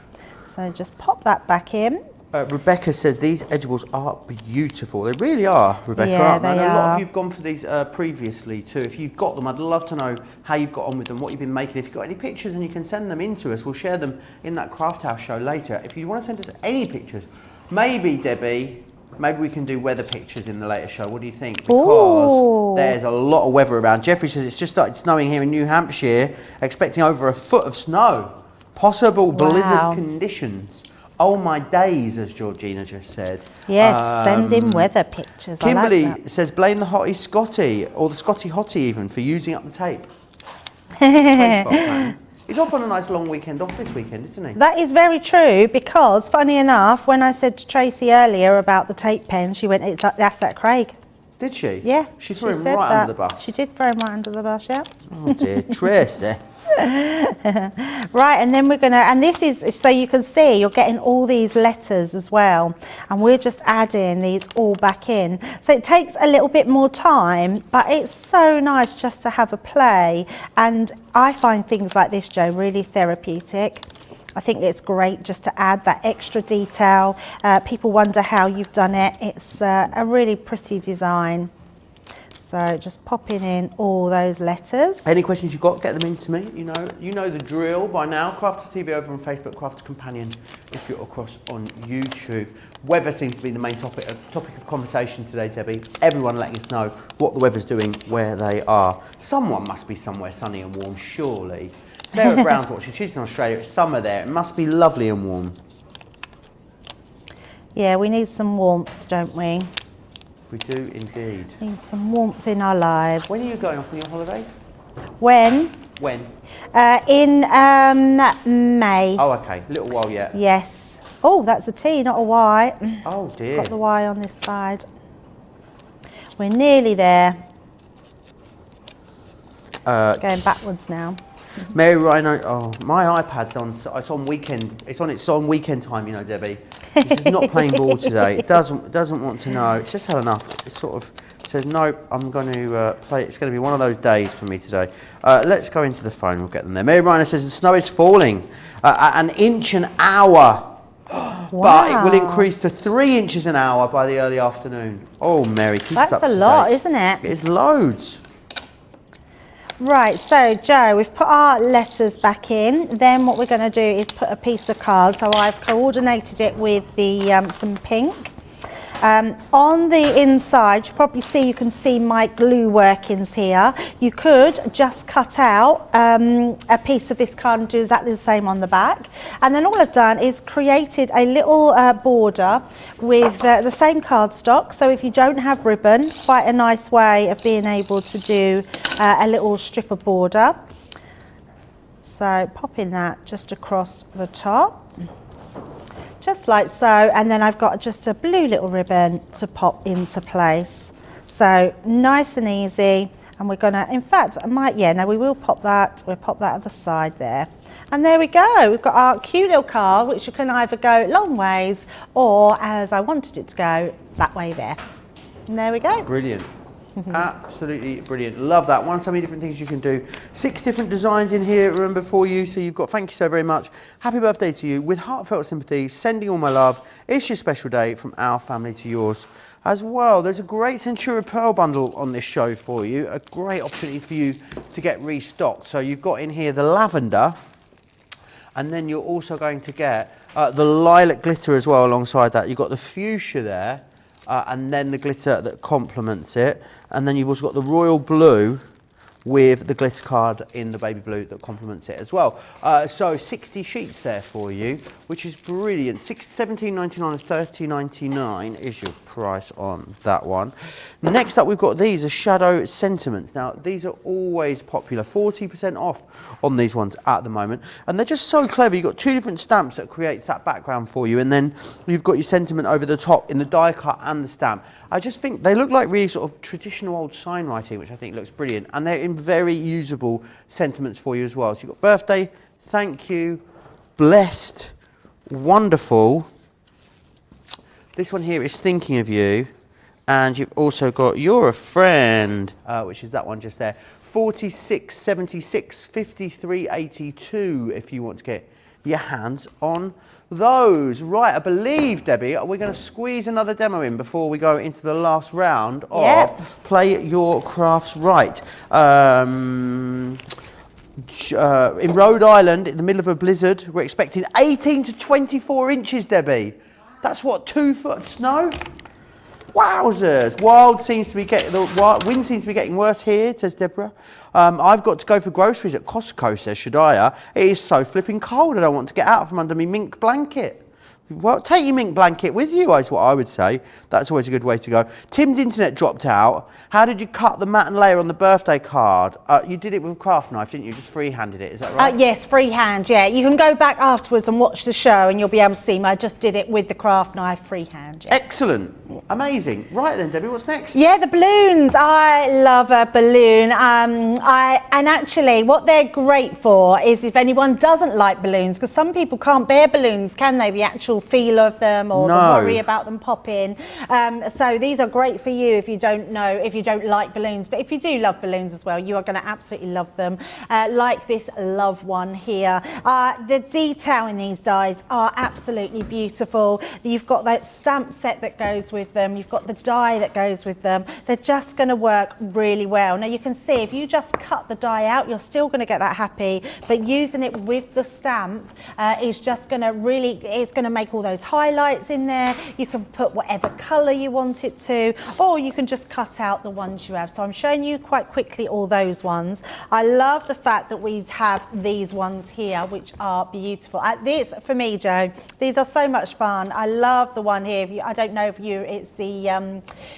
So just pop that back in. Rebecca says these edibles are beautiful. They really are, Rebecca, Yeah, aren't they? they And a lot are. of you have gone for these previously too. If you've got them, I'd love to know how you've got on with them, what you've been making. If you've got any pictures and you can send them in to us, we'll share them in that Craft House show later. If you want to send us any pictures, maybe, Debbie, maybe we can do weather pictures in the later show. What do you think? Because there's a lot of weather around. Jeffrey says it's just started snowing here in New Hampshire, expecting over 1 foot of snow. Possible blizzard conditions. Oh my days, as Georgina just said. Yes, send in weather pictures. Kimberly I like that. says blame the hottie Scotty, or the Scotty hottie even, for using up the tape. He's off on a nice long weekend off this weekend, isn't he? That is very true, because funny enough, when I said to Tracy earlier about the tape pen, she went, "It's like, that's that Craig." Did she? Yeah. She threw him said right that. under the bus. She did throw him right under the bus, yeah. Oh dear, Tracy. Right, and then we're gonna, and this is, so you can see you're getting all these letters as well, and we're just adding these all back in. So it takes a little bit more time, but it's so nice just to have a play, and I find things like this, Joe, really therapeutic. I think it's great just to add that extra detail. People wonder how you've done it. It's a really pretty design. So just popping in all those letters. Any questions you've got, get them in to me. You know the drill by now. Crafters TV over on Facebook, Crafters Companion if you're across on YouTube. Weather seems to be the main topic of conversation today, Debbie. Everyone letting us know what the weather's doing where they are. Someone must be somewhere sunny and warm, surely. Sarah Brown's watching. She's in Australia. It's summer there. It must be lovely and warm. Yeah, we need some warmth, don't we? We do indeed. Need some warmth in our lives. When are you going off on your holiday? When? When? In May. Oh, okay. A little while yet. Yes. Oh, that's a T, not a Y. Oh, dear. Got the Y on this side. We're nearly there. Going backwards now. Mary Rhino, oh, my iPad's on. It's on weekend. It's on weekend time, you know, Debbie. It's not playing ball today. It doesn't want to know. It's just had enough. It sort of says, nope, I'm going to play. It's going to be one of those days for me today. Let's go into the phone. We'll get them there. Mary Rhino says the snow is falling at an inch an hour. But it will increase to 3 inches an hour by the early afternoon. Oh, Mary, keep us up That's to a lot, date. isn't it? It's loads. Right, so Joe, we've put our letters back in. Then what we're going to do is put a piece of card. So I've coordinated it with the some pink. On the inside, you can see my glue workings here. You could just cut out a piece of this card and do exactly the same on the back. And then all I've done is created a little border with the same cardstock. So if you don't have ribbon, quite a nice way of being able to do a little strip of border. So popping that just across the top. Just like so, and then I've got just a blue little ribbon to pop into place. So nice and easy, and we're gonna, in fact, we will pop that, we'll pop that at the side there. And there we go, we've got our cute little card, which you can either go long ways, or as I wanted it to go, that way there. And there we go. Brilliant. Absolutely brilliant. Love that. One of so many different things you can do. 6 different designs in here, remember, for you. So you've got, thank you so very much. Happy birthday to you. With heartfelt sympathy, sending all my love. It's your special day from our family to yours as well. There's a great Centura Pearl bundle on this show for you. A great opportunity for you to get restocked. So you've got in here the lavender, and then you're also going to get the lilac glitter as well alongside that. You've got the fuchsia there. And then the glitter that complements it, and then you've also got the royal blue with the glitter card in the baby blue that complements it as well. So 60 sheets there for you, which is brilliant. $17.99 and $30.99 is your price on that one. Next up, we've got these are Shadow Sentiments. Now, these are always popular, 40% off on these ones at the moment. And they're just so clever. You've got 2 different stamps that creates that background for you, and then you've got your sentiment over the top in the die cut and the stamp. I just think they look like really sort of traditional old sign writing, which I think looks brilliant. And they're in very usable sentiments for you as well. So you've got birthday, thank you, blessed, wonderful. This one here is thinking of you. And you've also got you're a friend, which is that one just there. 46, 76, 53, 82 if you want to get your hands on those. Right, I believe, Debbie, we're going to squeeze another demo in before we go into the last round of Play Your Crafts Right. In Rhode Island, in the middle of a blizzard, we're expecting 18 to 24 inches, Debbie. That's what, 2 foot of snow? Wowzers! Wind seems to be getting worse here, says Deborah. I've got to go for groceries at Costco, says Shadiah. It is so flipping cold. I don't want to get out from under my mink blanket. Well, take your mink blanket with you, is what I would say. That's always a good way to go. Tim's internet dropped out. How did you cut the matte and layer on the birthday card? You did it with a craft knife, didn't you? Just freehanded it, is that right? Yes, freehand, yeah. You can go back afterwards and watch the show and you'll be able to see me. I just did it with the craft knife freehand, yeah. Excellent. Amazing. Right then, Debbie, what's next? Yeah, the balloons. I love a balloon. And actually, what they're great for is if anyone doesn't like balloons, because some people can't bear balloons, can they? The actual feel of them or the worry about them popping. So these are great for you if you don't like balloons. But if you do love balloons as well, you are going to absolutely love them. Like this love one here. The detail in these dies are absolutely beautiful. You've got that stamp set that goes with them. You've got the die that goes with them. They're just going to work really well. Now you can see if you just cut the die out, you're still going to get that happy, but using it with the stamp is just going to really, it's going to make make all those highlights in there. You can put whatever colour you want it to, or you can just cut out the ones you have. So I'm showing you quite quickly all those ones. I love the fact that we have these ones here, which are beautiful. This, for me, Joe, these are so much fun. I love the one here. I don't know if it's the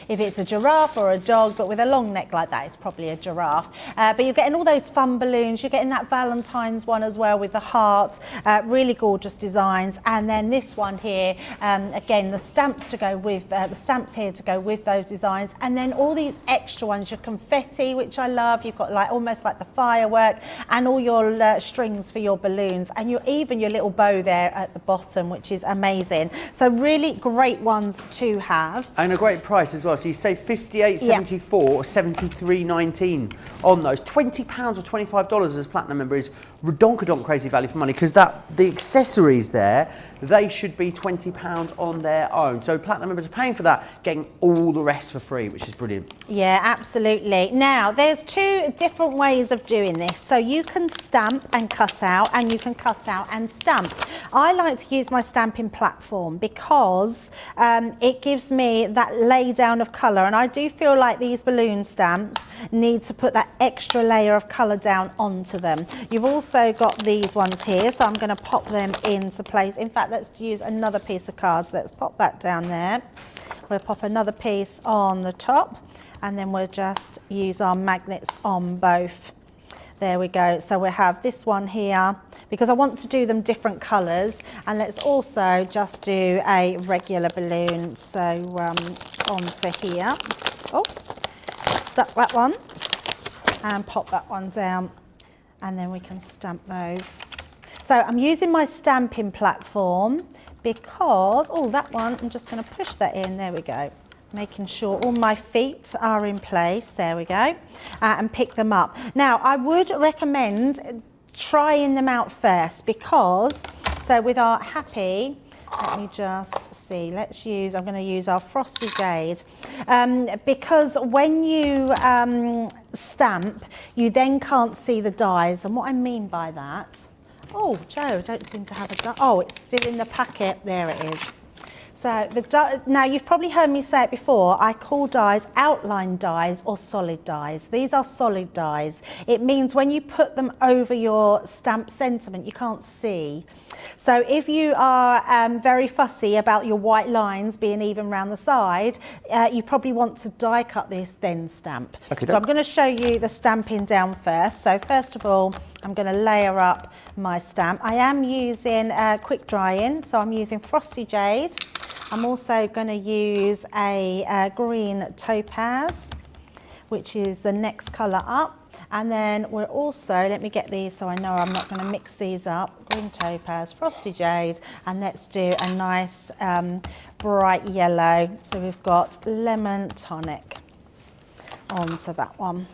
if it's a giraffe or a dog, but with a long neck like that, it's probably a giraffe. But you're getting all those fun balloons. You're getting that Valentine's one as well with the heart. Really gorgeous designs. And then this one here, again, the stamps to go with the stamps here to go with those designs. And then all these extra ones, your confetti, which I love. You've got like almost like the firework, and all your strings for your balloons, and even your little bow there at the bottom, which is amazing. So really great ones to have. And a great price as well. So you save $58.74 or $73.19 on those. £20 or $25 as Platinum member is redonkadonk crazy value for money, because the accessories there, they should be £20 on their own. So Platinum members are paying for that, getting all the rest for free, which is brilliant. Yeah, absolutely. Now, there's two different ways of doing this. So you can stamp and cut out, and you can cut out and stamp. I like to use my stamping platform because it gives me that lay down of colour, and I do feel like these balloon stamps need to put that extra layer of colour down onto them. You've also got these ones here, so I'm going to pop them into place. In fact, let's use another piece of cards. Let's pop that down there. We'll pop another piece on the top, and then we'll just use our magnets on both. There we go. So we have this one here, because I want to do them different colours, and let's also just do a regular balloon. So onto here. Oh, stuck that one, and pop that one down, and then we can stamp those. So I'm using my stamping platform because, oh, that one, I'm just going to push that in. There we go. Making sure all my feet are in place. There we go. And pick them up. Now, I would recommend trying them out first, because, so with our Happy, let me just see, I'm going to use our Frosty Jade, because when you stamp, you then can't see the dies. And what I mean by that, oh, Joe, I don't seem to have a die. Oh, it's still in the packet. There it is. So now you've probably heard me say it before, I call dies outline dies or solid dies. These are solid dies. It means when you put them over your stamp sentiment, you can't see. So if you are very fussy about your white lines being even around the side, you probably want to die cut this, then stamp. Okay, so I'm going to show you the stamping down first. So first of all, I'm going to layer up my stamp. I am using quick drying, so I'm using Frosty Jade. I'm also going to use a green topaz, which is the next colour up. And then we're also, let me get these so I know I'm not going to mix these up. Green topaz, Frosty Jade, and let's do a nice bright yellow. So we've got lemon tonic onto that one.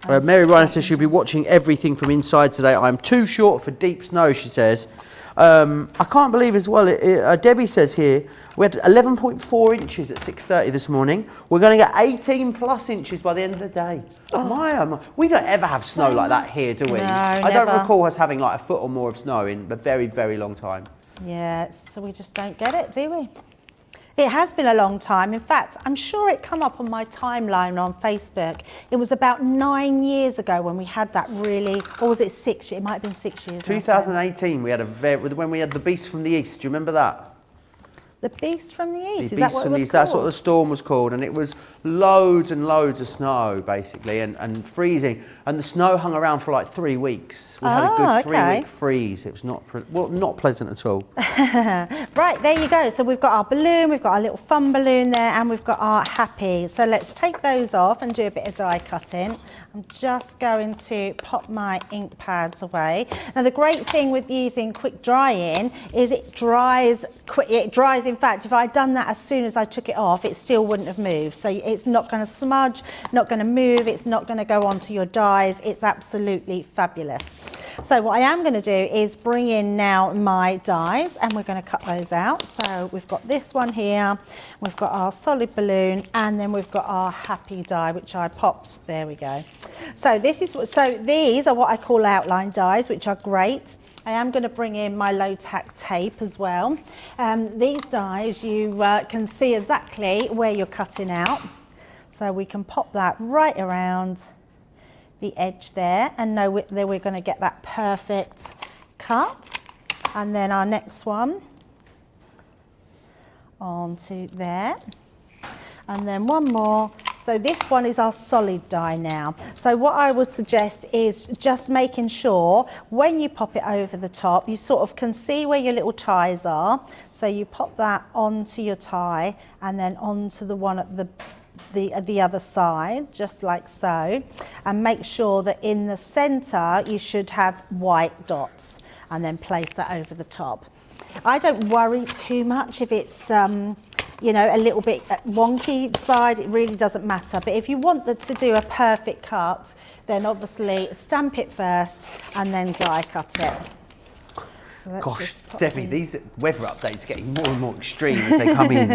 Mary Ryan says she'll be watching everything from inside today. I'm too short for deep snow, she says. I can't believe as well, Debbie says here, we had 11.4 inches at 6:30 this morning. We're going to get 18 plus inches by the end of the day. Oh. We don't ever have snow like that here, do we? No, I don't recall us having like a foot or more of snow in a very, very long time. Yeah, so we just don't get it, do we? It has been a long time. In fact, I'm sure it came up on my timeline on Facebook. It was about 9 years ago when we had that really, or was it 6 years? It might have been 6 years. 2018, we had when we had the Beast from the East. Do you remember that? The Beast from the East, The is that Beast what it from was the East, called? that's what the storm was called, and it was loads and loads of snow, basically, and freezing, and the snow hung around for like 3 weeks. We had a good 3-week freeze. It was not pleasant at all. Right, there you go. So we've got our balloon, we've got our little fun balloon there, and we've got our Happy. So let's take those off and do a bit of die cutting. I'm just going to pop my ink pads away. Now the great thing with using quick drying is it dries quick. It dries, in fact, if I'd done that as soon as I took it off, it still wouldn't have moved. So it's not going to smudge, not going to move, it's not going to go onto your dies. It's absolutely fabulous. So what I am going to do is bring in now my dies, and we're going to cut those out. So we've got this one here, we've got our solid balloon, and then we've got our Happy die, which I popped. There we go. So these are what I call outline dies, which are great. I am going to bring in my low tack tape as well. These dies, you can see exactly where you're cutting out. So we can pop that right around the edge there and know that we're going to get that perfect cut. And then our next one onto there. And then one more. So this one is our solid die now. So what I would suggest is just making sure when you pop it over the top, you sort of can see where your little ties are. So you pop that onto your tie and then onto the one at the other side, just like so. And make sure that in the center, you should have white dots and then place that over the top. I don't worry too much if it's, you know, a little bit wonky each side, it really doesn't matter. But if you want to do a perfect cut, then obviously stamp it first and then die cut it. So gosh, Debbie, these weather updates are getting more and more extreme as they come in.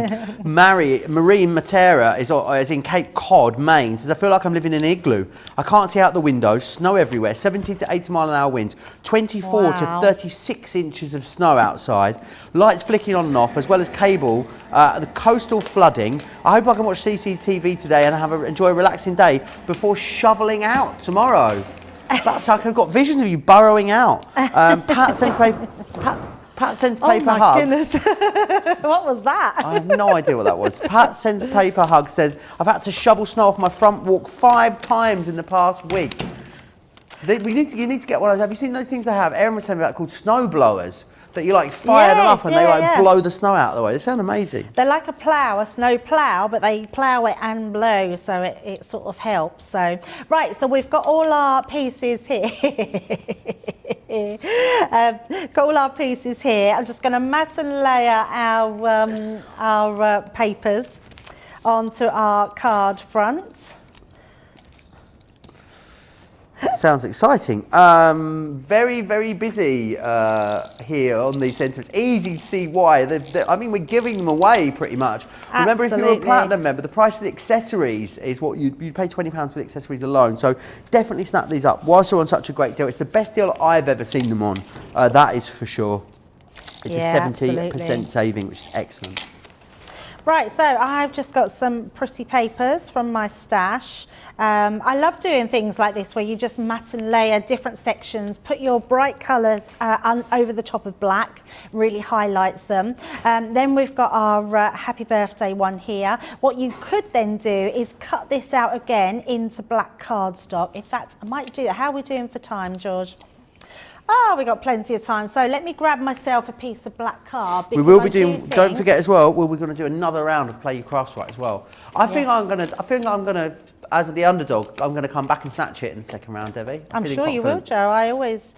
Marine Matera is in Cape Cod, Maine. Says, I feel like I'm living in an igloo. I can't see out the window, snow everywhere, 70 to 80 mile an hour winds, 24 to 36 inches of snow outside, lights flicking on and off, as well as cable, the coastal flooding. I hope I can watch CCTV today and enjoy a relaxing day before shoveling out tomorrow. That's like I've got visions of you burrowing out. Pat sends paper hugs. Oh my goodness. What was that? I have no idea what that was. Pat sends paper hugs says, I've had to shovel snow off my front walk 5 times in the past week. You need to get one of those. Have you seen those things they have? Erin was telling me about called snow blowers. That you like fire them up and they blow the snow out of the way. They sound amazing. They're like a plough, a snow plough, but they plough it and blow, so it sort of helps. So, right, so we've got all our pieces here. Got all our pieces here. I'm just going to mat and layer our papers onto our card front. Sounds exciting. Very, very busy here on these sentiments. Easy to see why. I mean, we're giving them away pretty much. Remember, if you're a platinum member, the price of the accessories is what you'd pay £20 for the accessories alone. So definitely snap these up. Whilst they're on such a great deal, it's the best deal I've ever seen them on. That is for sure. It's a 70% saving, which is excellent. Right, so I've just got some pretty papers from my stash. I love doing things like this where you just mat and layer different sections, put your bright colours over the top of black, really highlights them. Then we've got our happy birthday one here. What you could then do is cut this out again into black cardstock. In fact, I might do that. How are we doing for time, George? Oh, we've got plenty of time. So let me grab myself a piece of black card. We will be doing, don't forget as well, we're going to do another round of Play Your Crafts Right as well. I think I'm going to, as the underdog, I'm going to come back and snatch it in the second round, Debbie. I'm sure you will, Joe. I always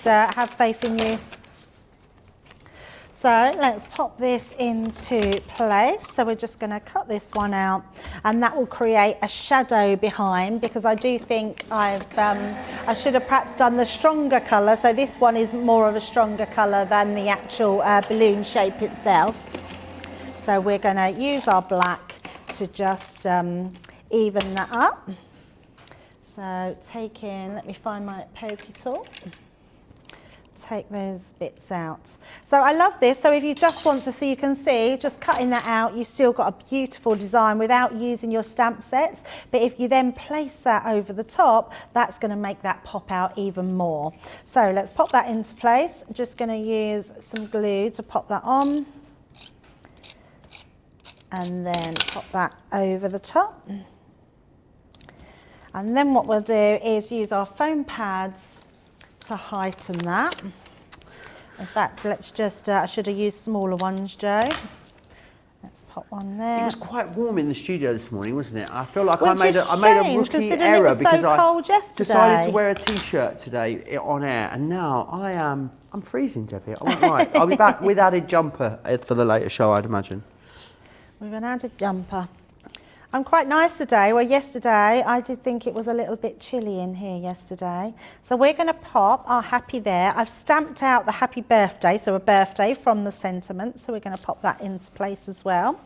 have faith in you. So let's pop this into place. So we're just going to cut this one out and that will create a shadow behind, because I do think I should have perhaps done the stronger colour. So this one is more of a stronger colour than the actual balloon shape itself. So we're going to use our black to just even that up. So let me find my pokey tool. Take those bits out. So I love this. So if you just want to, so you can see, just cutting that out, you've still got a beautiful design without using your stamp sets. But if you then place that over the top, that's going to make that pop out even more. So let's pop that into place. I'm just going to use some glue to pop that on. And then pop that over the top. And then what we'll do is use our foam pads to heighten that. In fact, let's just, I should have used smaller ones, Joe. Let's pop one there. It was quite warm in the studio this morning, wasn't it? I feel like Which I made a rookie error because I decided to wear a t-shirt today on air, and now I'm freezing, Debbie. I won't lie. I'll be back with added jumper for the later show, I'd imagine. With an added jumper. I'm quite nice today. Well, yesterday I did think it was a little bit chilly in here yesterday. So we're going to pop our happy there. I've stamped out the happy birthday, so a birthday from the sentiment. So we're going to pop that into place as well.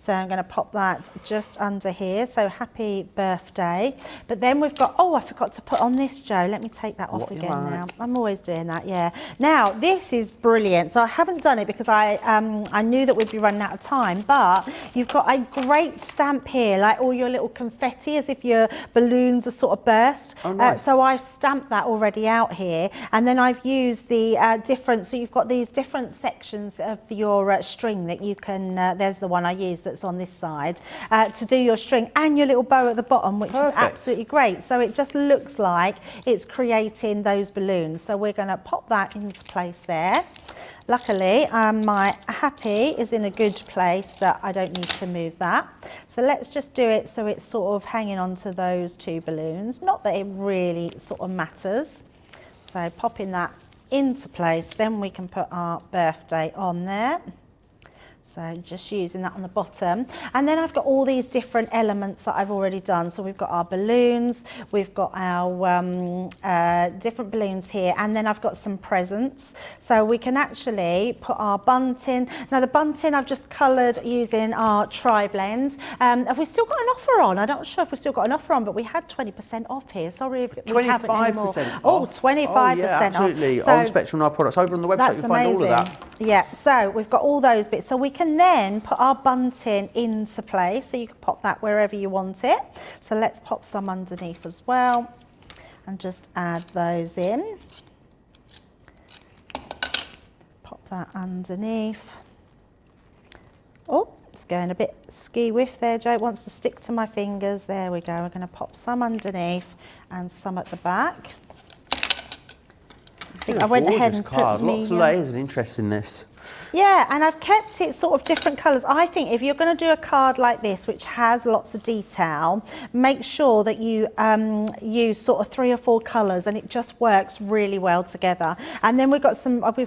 So I'm going to pop that just under here. So happy birthday. But then we've got, oh, I forgot to put on this, Joe. Let me take that off again now. I'm always doing that, yeah. Now, this is brilliant. So I haven't done it because I knew that we'd be running out of time. But you've got a great stamp here, like all your little confetti, as if your balloons are sort of burst. Oh, nice. So I've stamped that already out here. And then I've used the different, so you've got these different sections of your string that you can, there's the one I used that's on this side, to do your string and your little bow at the bottom, which is absolutely great. So it just looks like it's creating those balloons. So we're going to pop that into place there. Luckily, my happy is in a good place that I don't need to move that. So let's just do it so it's sort of hanging on to those two balloons. Not that it really sort of matters. So popping that into place, then we can put our birthday on there. So just using that on the bottom. And then I've got all these different elements that I've already done. So we've got our balloons, we've got our different balloons here, and then I've got some presents. So we can actually put our bunting. Now the bunting I've just coloured using our tri-blend. Have we still got an offer on? I'm not sure if we've still got an offer on, but we had 20% off here. Sorry if we haven't anymore. 25% Oh, off. 25% Oh, yeah, absolutely. off. On Spectrum Knife products. Over on the website you'll find all of that. Yeah, so we've got all those bits. So we can then put our bunting into place. So you can pop that wherever you want it. So let's pop some underneath as well and just add those in. Pop that underneath. Oh, it's going a bit ski-whiff there, Joe. It wants to stick to my fingers. There we go. We're going to pop some underneath and some at the back. I went ahead and put lots of layers and interest in this. Yeah, and I've kept it sort of different colours. I think if you're going to do a card like this, which has lots of detail, make sure that you use sort of 3 or 4 colours, and it just works really well together. And then we've got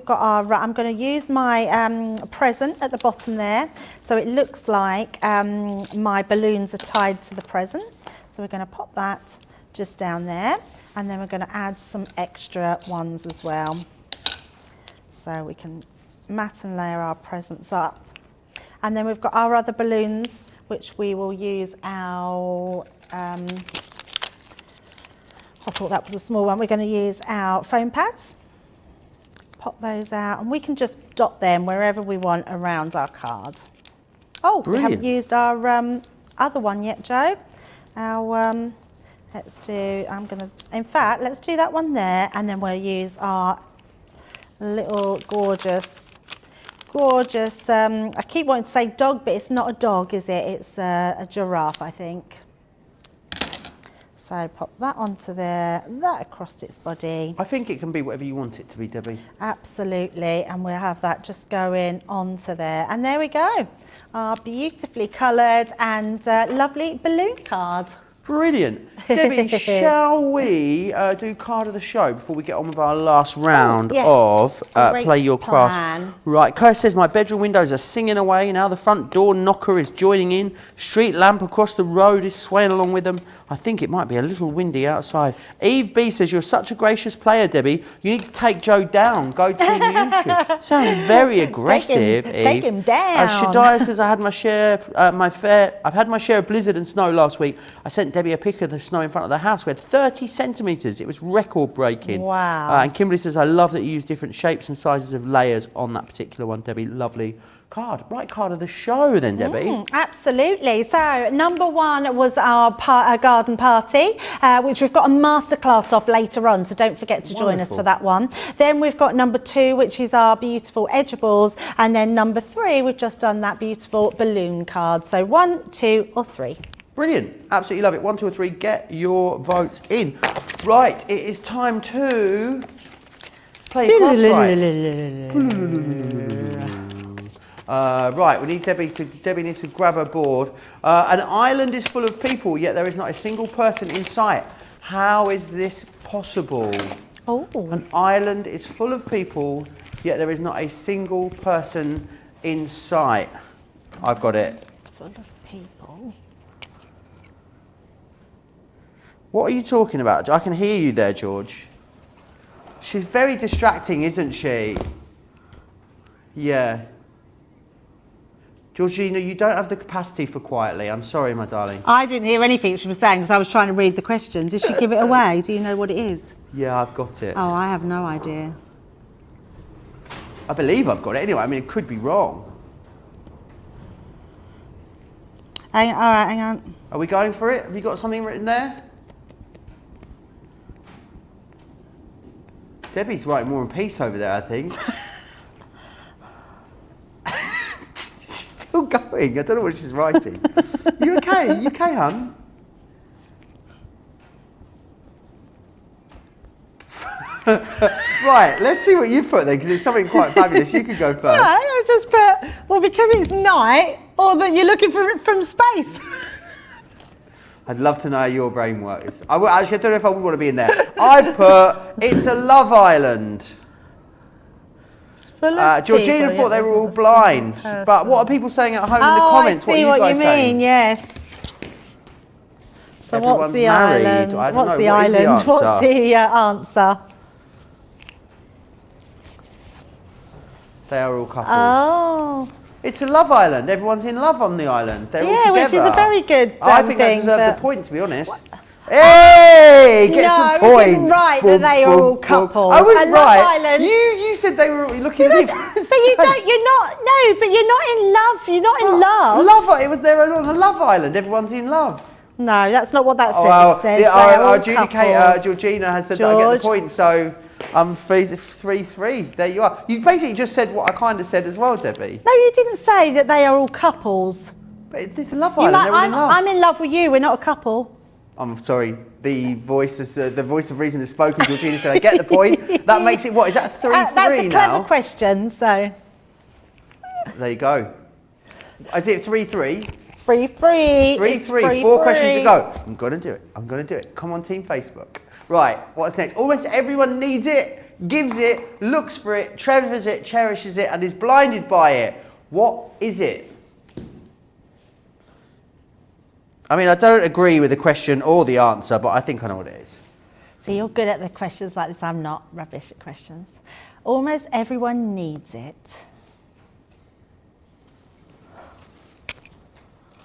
our, I'm going to use my present at the bottom there. So it looks like my balloons are tied to the present. So we're going to pop that just down there. And then we're going to add some extra ones as well. So we can mat and layer our presents up. And then we've got our other balloons, which we will use our, I thought that was a small one. We're going to use our foam pads. Pop those out, and we can just dot them wherever we want around our card. Oh, brilliant. We haven't used our other one yet, Joe. Our, let's do, let's do that one there, and then we'll use our little gorgeous, I keep wanting to say dog, but it's not a dog, is it? It's a giraffe, I think. So pop that onto there, that across its body. I think it can be whatever you want it to be, Debbie. Absolutely, and we'll have that just going onto there. And there we go, our beautifully coloured and lovely balloon card. Brilliant. Debbie, shall we do card of the show before we get on with our last round of Play Your Craft? Right, Kurt says, my bedroom windows are singing away. Now the front door knocker is joining in. Street lamp across the road is swaying along with them. I think it might be a little windy outside. Eve B says, you're such a gracious player, Debbie. You need to take Joe down. Go Team YouTube. Sounds very aggressive, Eve. Take him down. Shadiah says, I've had my share of blizzard and snow last week. I sent Debbie a pic of the snow in front of the house. We had 30 centimetres. It was record breaking. Wow. And Kimberly says, I love that you use different shapes and sizes of layers on that particular one, Debbie. Lovely card. Right, card of the show then, Debbie. Absolutely. So number 1 was our garden party, which we've got a masterclass of later on, so don't forget to join us for that one. Then we've got number 2, which is our beautiful edgeables, and then number 3, we've just done that beautiful balloon card. So 1, 2 or 3. Brilliant. Absolutely love it. 1, 2 or 3. Get your votes in. Right, it is time to play your cards right. Right, we need Debbie needs to grab her board. An island is full of people, yet there is not a single person in sight. How is this possible? Oh. An island is full of people, yet there is not a single person in sight. I've got it. It's full of people. What are you talking about? I can hear you there, George. She's very distracting, isn't she? Yeah. Georgina, you don't have the capacity for quietly. I'm sorry, my darling. I didn't hear anything she was saying because I was trying to read the questions. Did she give it away? Do you know what it is? Yeah, I've got it. Oh, I have no idea. I believe I've got it anyway. I mean, it could be wrong. All right, hang on. Are we going for it? Have you got something written there? Debbie's writing War and Peace over there, I think. She's still going. I don't know what she's writing. You okay? You okay, hun? Right, let's see what you put there, because it's something quite fabulous. You could go first. No, I just put, well, because it's night, or that you're looking for it from space. I'd love to know how your brain works. Actually, I don't know if I would want to be in there. I've put, it's a Love Island. Georgina thought they were all blind. But what are people saying at home in the comments? I see what you mean, saying? yes. So Everyone's what's the married. island? I don't What's know. the What is the island? answer? What's the answer? They are all couples. Oh. It's a Love Island. Everyone's in love on the island. They're all Yeah, which is together. a very good I think they thing, deserve but- the point, to be honest. Hey, gets No, the point. we didn't write that they are all couples. I was And right. Love Island- You said they were looking at me. But you don't, you're not, no, but you're not in love. You're not in love. Love. It was there on a Love Island. Everyone's in love. No, that's not what that says. Oh, well, It says they are our all adjudicator, couples. Georgina, has said that I get George. the point, so I'm 3-3. There you are. You basically just said what I kind of said as well, Debbie. No, you didn't say that they are all couples. But it's a Love You Island. might, They're all in love. I'm in love with you. We're not a couple. I'm sorry. The voice of reason has spoken. Georgina said, "I get the point." That makes it what? Is that 3-3 That's a clever now? question. So There you go. Is it 3-3? 3-3. 3-3. 4 questions to go. I'm gonna do it. I'm gonna do it. Come on, Team Facebook. Right. What's next? Almost everyone needs it, gives it, looks for it, treasures it, cherishes it, and is blinded by it. What is it? I mean, I don't agree with the question or the answer, but I think I know what it is. So you're good at the questions like this. I'm not rubbish at questions. Almost everyone needs it.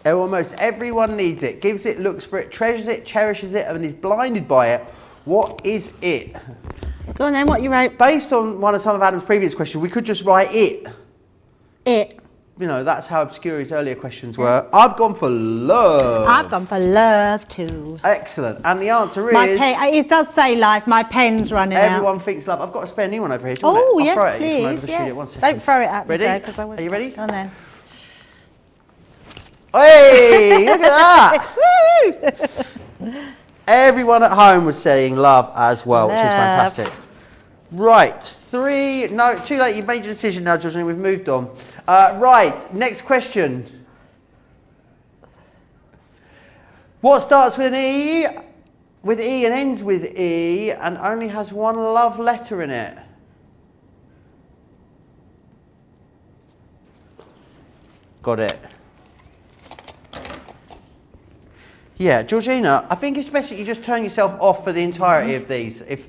Almost everyone needs it, gives it, looks for it, treasures it, cherishes it, and is blinded by it. What is it? Go on then. What you wrote? Based on some of Adam's previous questions, we could just write it. It. You know, that's how obscure his earlier questions were. I've gone for love. I've gone for love too. Excellent. And the answer My is... pen, it does say life. My pen's running Everyone out. thinks love. I've got a spare new one over here. Do you want Oh, it? I'll yes, throw it at you from over please. the studio. One Yes. second. Don't throw it at me, Ready? Joe, 'cause I won't. Are you ready? Go on then. Hey, look at that. Everyone at home was saying love as well, which is Love. fantastic. Right, no, too late. You've made your decision now, Georgina. We've moved on. Right, next question. What starts with an E, and ends with E, and only has one love letter in it? Got it. Yeah, Georgina, I think it's best that you just turn yourself off for the entirety of these. If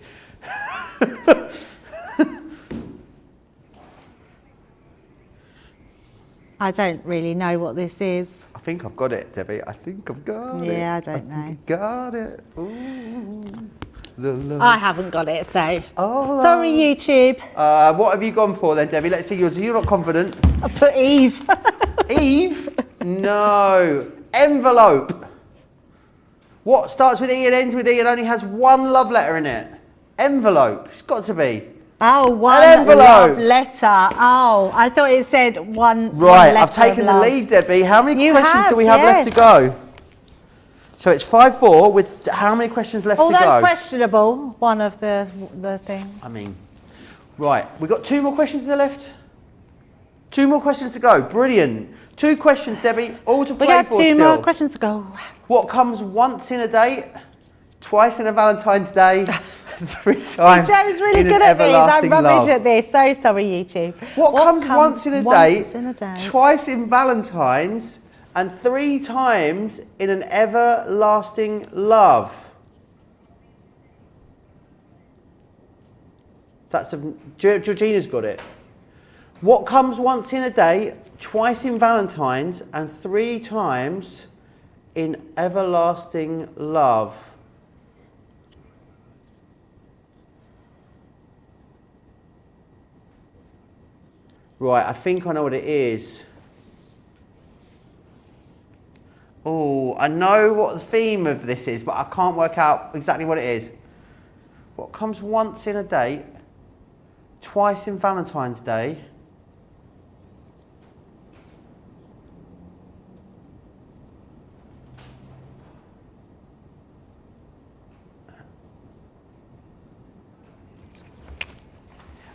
I don't really know what this is. I think I've got it, Debbie. I think I've got it. Yeah, I don't know. think I got it. Ooh, the love. I haven't got it, so Oh, sorry, YouTube. what have you gone for then, Debbie? Let's see yours. You're not confident. I put Eve. Eve? No. Envelope. What starts with E and ends with E and only has one love letter in it? Envelope. It's got to be. Oh, one envelope. love letter. Oh, I thought it said one. Right, one letter I've taken of the love. lead, Debbie. How many You questions do we have left to yes. go? So it's 5-4 with how many questions left to Although go? questionable, one of the things. I mean, right, we've got 2 more questions left. 2 more questions to go. Brilliant. 2 questions, Debbie, all to We play got for 2 still. more questions to go. What comes once in a date, twice in a Valentine's Day, 3 times Joe's really in good an at these. I'm everlasting rubbish love? at this. So sorry, YouTube. What comes once in a once date, in a day? twice in Valentine's, and 3 times in an everlasting love? Georgina's got it. What comes once in a day, twice in Valentine's, and 3 times in everlasting love? Right, I think I know what it is. Oh, I know what the theme of this is, but I can't work out exactly what it is. What comes once in a date, twice in Valentine's Day,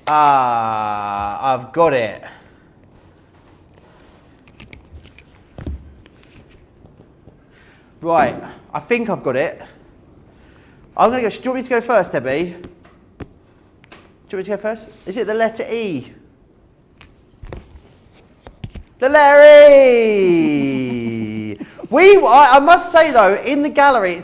I've got it. Right, I think I've got it. I'm going to go. Do you want me to go first, Debbie? Do you want me to go first? Is it the letter E? The letter E! I must say though, in the gallery,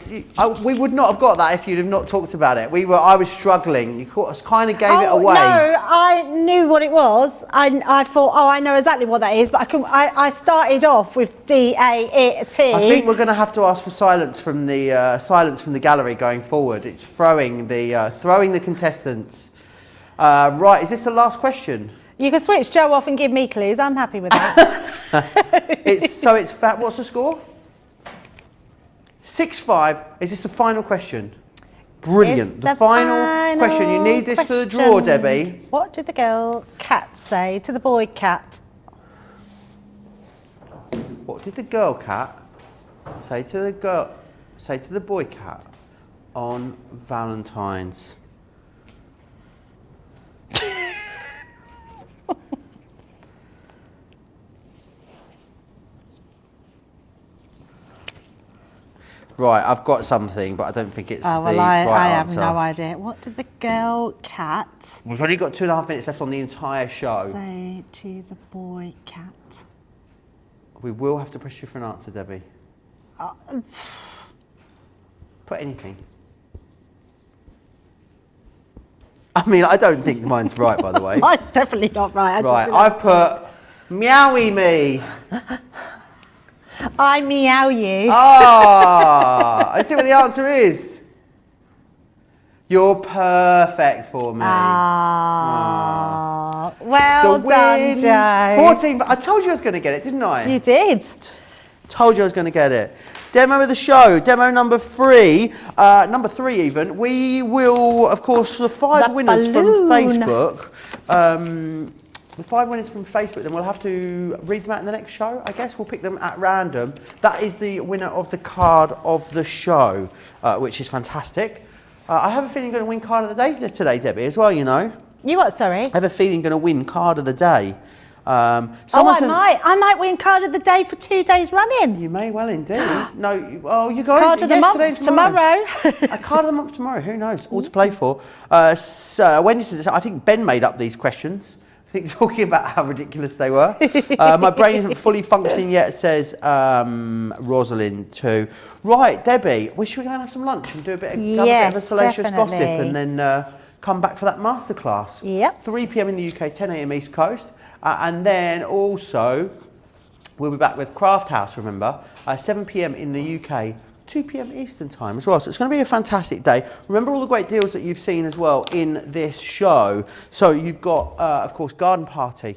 we would not have got that if you'd have not talked about it. I was struggling. You kind of gave it away. No, I knew what it was. I thought, I know exactly what that is, but I started off with D-A-E-T. I think we're going to have to ask for silence from the gallery going forward. It's throwing the contestants. Right, is this the last question? You can switch Joe off and give me clues. I'm happy with that. What's the score? 6-5. Is this the final question? Brilliant. It's the final question. You need this for the draw, Debbie. What did the girl cat say to the boy cat? What did the girl cat say to the boy cat on Valentine's? Right, I've got something, but I don't think it's the right I have answer. no idea. What did the girl cat We've only got 2.5 minutes left on the entire show. say to the boy cat? We will have to press you for an answer, Debbie. Put anything. I mean, I don't think mine's right, by the way. Mine's definitely not right. Right, I've put meowie me. I meow you. I see what the answer is. You're perfect for me. Well done, Joe. 14, but I told you I was going to get it, didn't I? You did. Told you I was going to get it. Demo of the show, demo number 3, number 3 even. We will, of course, the 5 winners from Facebook. The 5 winners from Facebook, then we'll have to read them out in the next show, I guess. We'll pick them at random. That is the winner of the card of the show, which is fantastic. I have a feeling you're going to win card of the day today, Debbie, as well, you know. You what, sorry? I have a feeling you're going to win card of the day. I might win card of the day for 2 days running. You may well indeed. No, you got card of the month tomorrow. A card of the month tomorrow. Who knows? All to play for. So Wendy says, I think Ben made up these questions. I think talking about how ridiculous they were. My brain isn't fully functioning yet, says Rosalind too. Right, Debbie, should we go and have some lunch and do a bit of salacious gossip and then come back for that masterclass? Yep. 3 p.m. in the UK, 10 a.m. East Coast. And then also, we'll be back with Craft House, remember, 7 p.m. in the UK, 2 p.m. Eastern time as well. So it's going to be a fantastic day. Remember all the great deals that you've seen as well in this show. So you've got, of course, Garden Party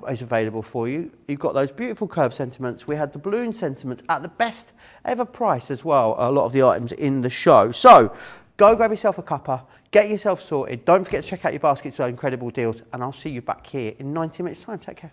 is available for you. You've got those beautiful curved sentiments. We had the balloon sentiments at the best ever price as well, a lot of the items in the show. So go grab yourself a cuppa, get yourself sorted. Don't forget to check out your baskets for incredible deals. And I'll see you back here in 90 minutes time. Take care.